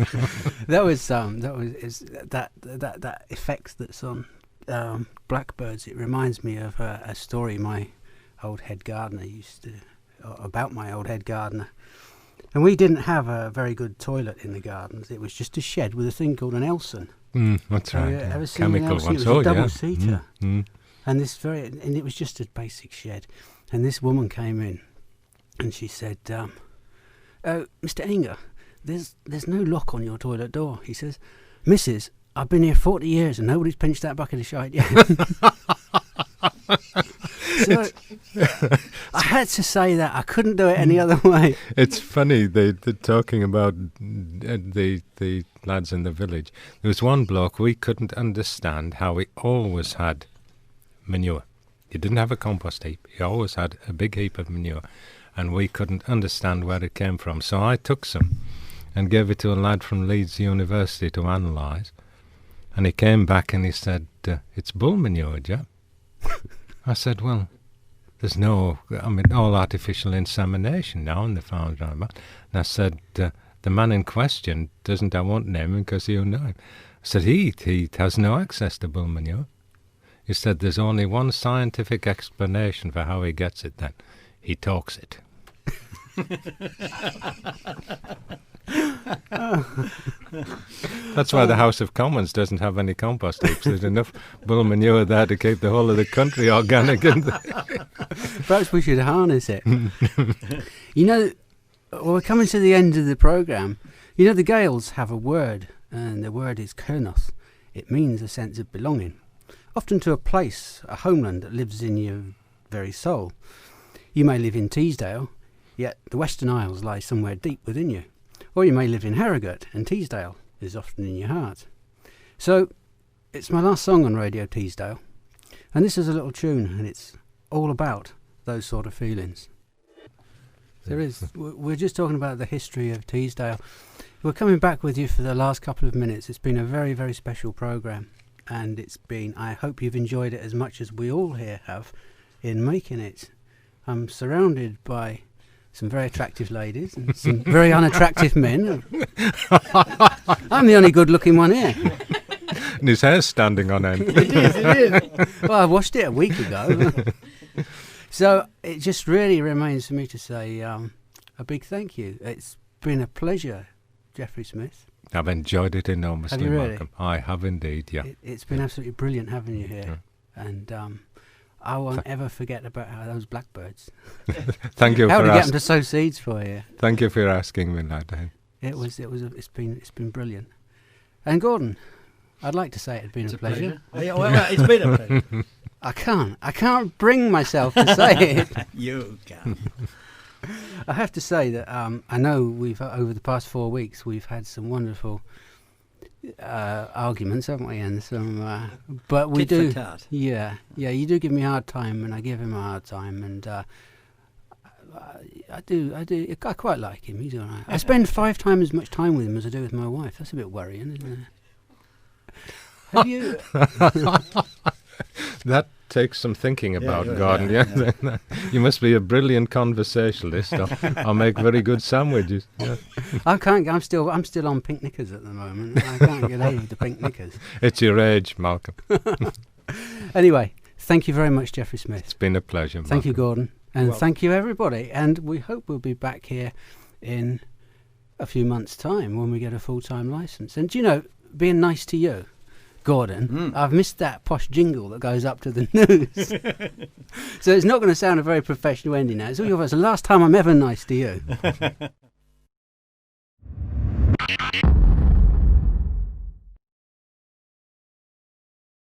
that effect that's on blackbirds. It reminds me of a story my old head gardener about my old head gardener. And we didn't have a very good toilet in the gardens. It was just a shed with a thing called an Elson. That's right. Ever seen Chemical an Elson? ones. It was a double-seater. And it was just a basic shed. And this woman came in. And she said, Mr. Anger, there's no lock on your toilet door. He says, Mrs., I've been here 40 years and nobody's pinched that bucket of shite yet. So I had to say that. I couldn't do it any other way. It's funny, they're talking about the lads in the village. There was one bloke, we couldn't understand how he always had manure. He didn't have a compost heap. He always had a big heap of manure. And we couldn't understand where it came from. So I took some and gave it to a lad from Leeds University to analyse. And he came back and he said, it's bull manure, Jeff. I said, well, there's all artificial insemination now in the farms around about. And I said, the man in question I won't name him because he'll know him. I said, he has no access to bull manure. He said, there's only one scientific explanation for how he gets it then. He talks it. That's why the House of Commons doesn't have any compost heaps. There's enough bull manure there to keep the whole of the country organic. Perhaps we should harness it. We're coming to the end of the programme. The Gaels have a word, and the word is Kernoth. It means a sense of belonging, often to a place, a homeland that lives in your very soul. You may live in Teesdale, yet the Western Isles lie somewhere deep within you. Or you may live in Harrogate, and Teesdale is often in your heart. So, it's my last song on Radio Teesdale, and this is a little tune, and it's all about those sort of feelings. We're just talking about the history of Teesdale. We're coming back with you for the last couple of minutes. It's been a very, very special programme, and I hope you've enjoyed it as much as we all here have in making it. I'm surrounded by some very attractive ladies and some very unattractive men. I'm the only good-looking one here. And his hair's standing on end. It is. Well, I washed it a week ago. So it just really remains for me to say a big thank you. It's been a pleasure, Geoffrey Smith. I've enjoyed it enormously, have you really? Malcolm. I have indeed, yeah. It's been absolutely brilliant having you here. Yeah. And I won't ever forget about those blackbirds. Thank you. How to get them to sow seeds for you. Thank you for asking me that. It's been brilliant. And Gordon, I'd like to say it's been a pleasure. Well, it's been a pleasure. I can't bring myself to say it. You can. I have to say that I know we've over the past 4 weeks we've had some wonderful arguments, haven't we? And some, but we do. Yeah. You do give me a hard time, and I give him a hard time, and I do. I quite like him. He's all right. I spend 5 times as much time with him as I do with my wife. That's a bit worrying, isn't it? Have you? That takes some thinking about, Gordon. Yeah. You must be a brilliant conversationalist, or make very good sandwiches. Yeah. I can't. I'm still on pink knickers at the moment. I can't get over the pink knickers. It's your age, Malcolm. Anyway, thank you very much, Geoffrey Smith. It's been a pleasure, Malcolm. Thank you, Gordon, and thank you, everybody. And we hope we'll be back here in a few months' time when we get a full-time license. And being nice to you, Gordon, I've missed that posh jingle that goes up to the news. So it's not going to sound a very professional ending now. It's all yours. The last time I'm ever nice to you.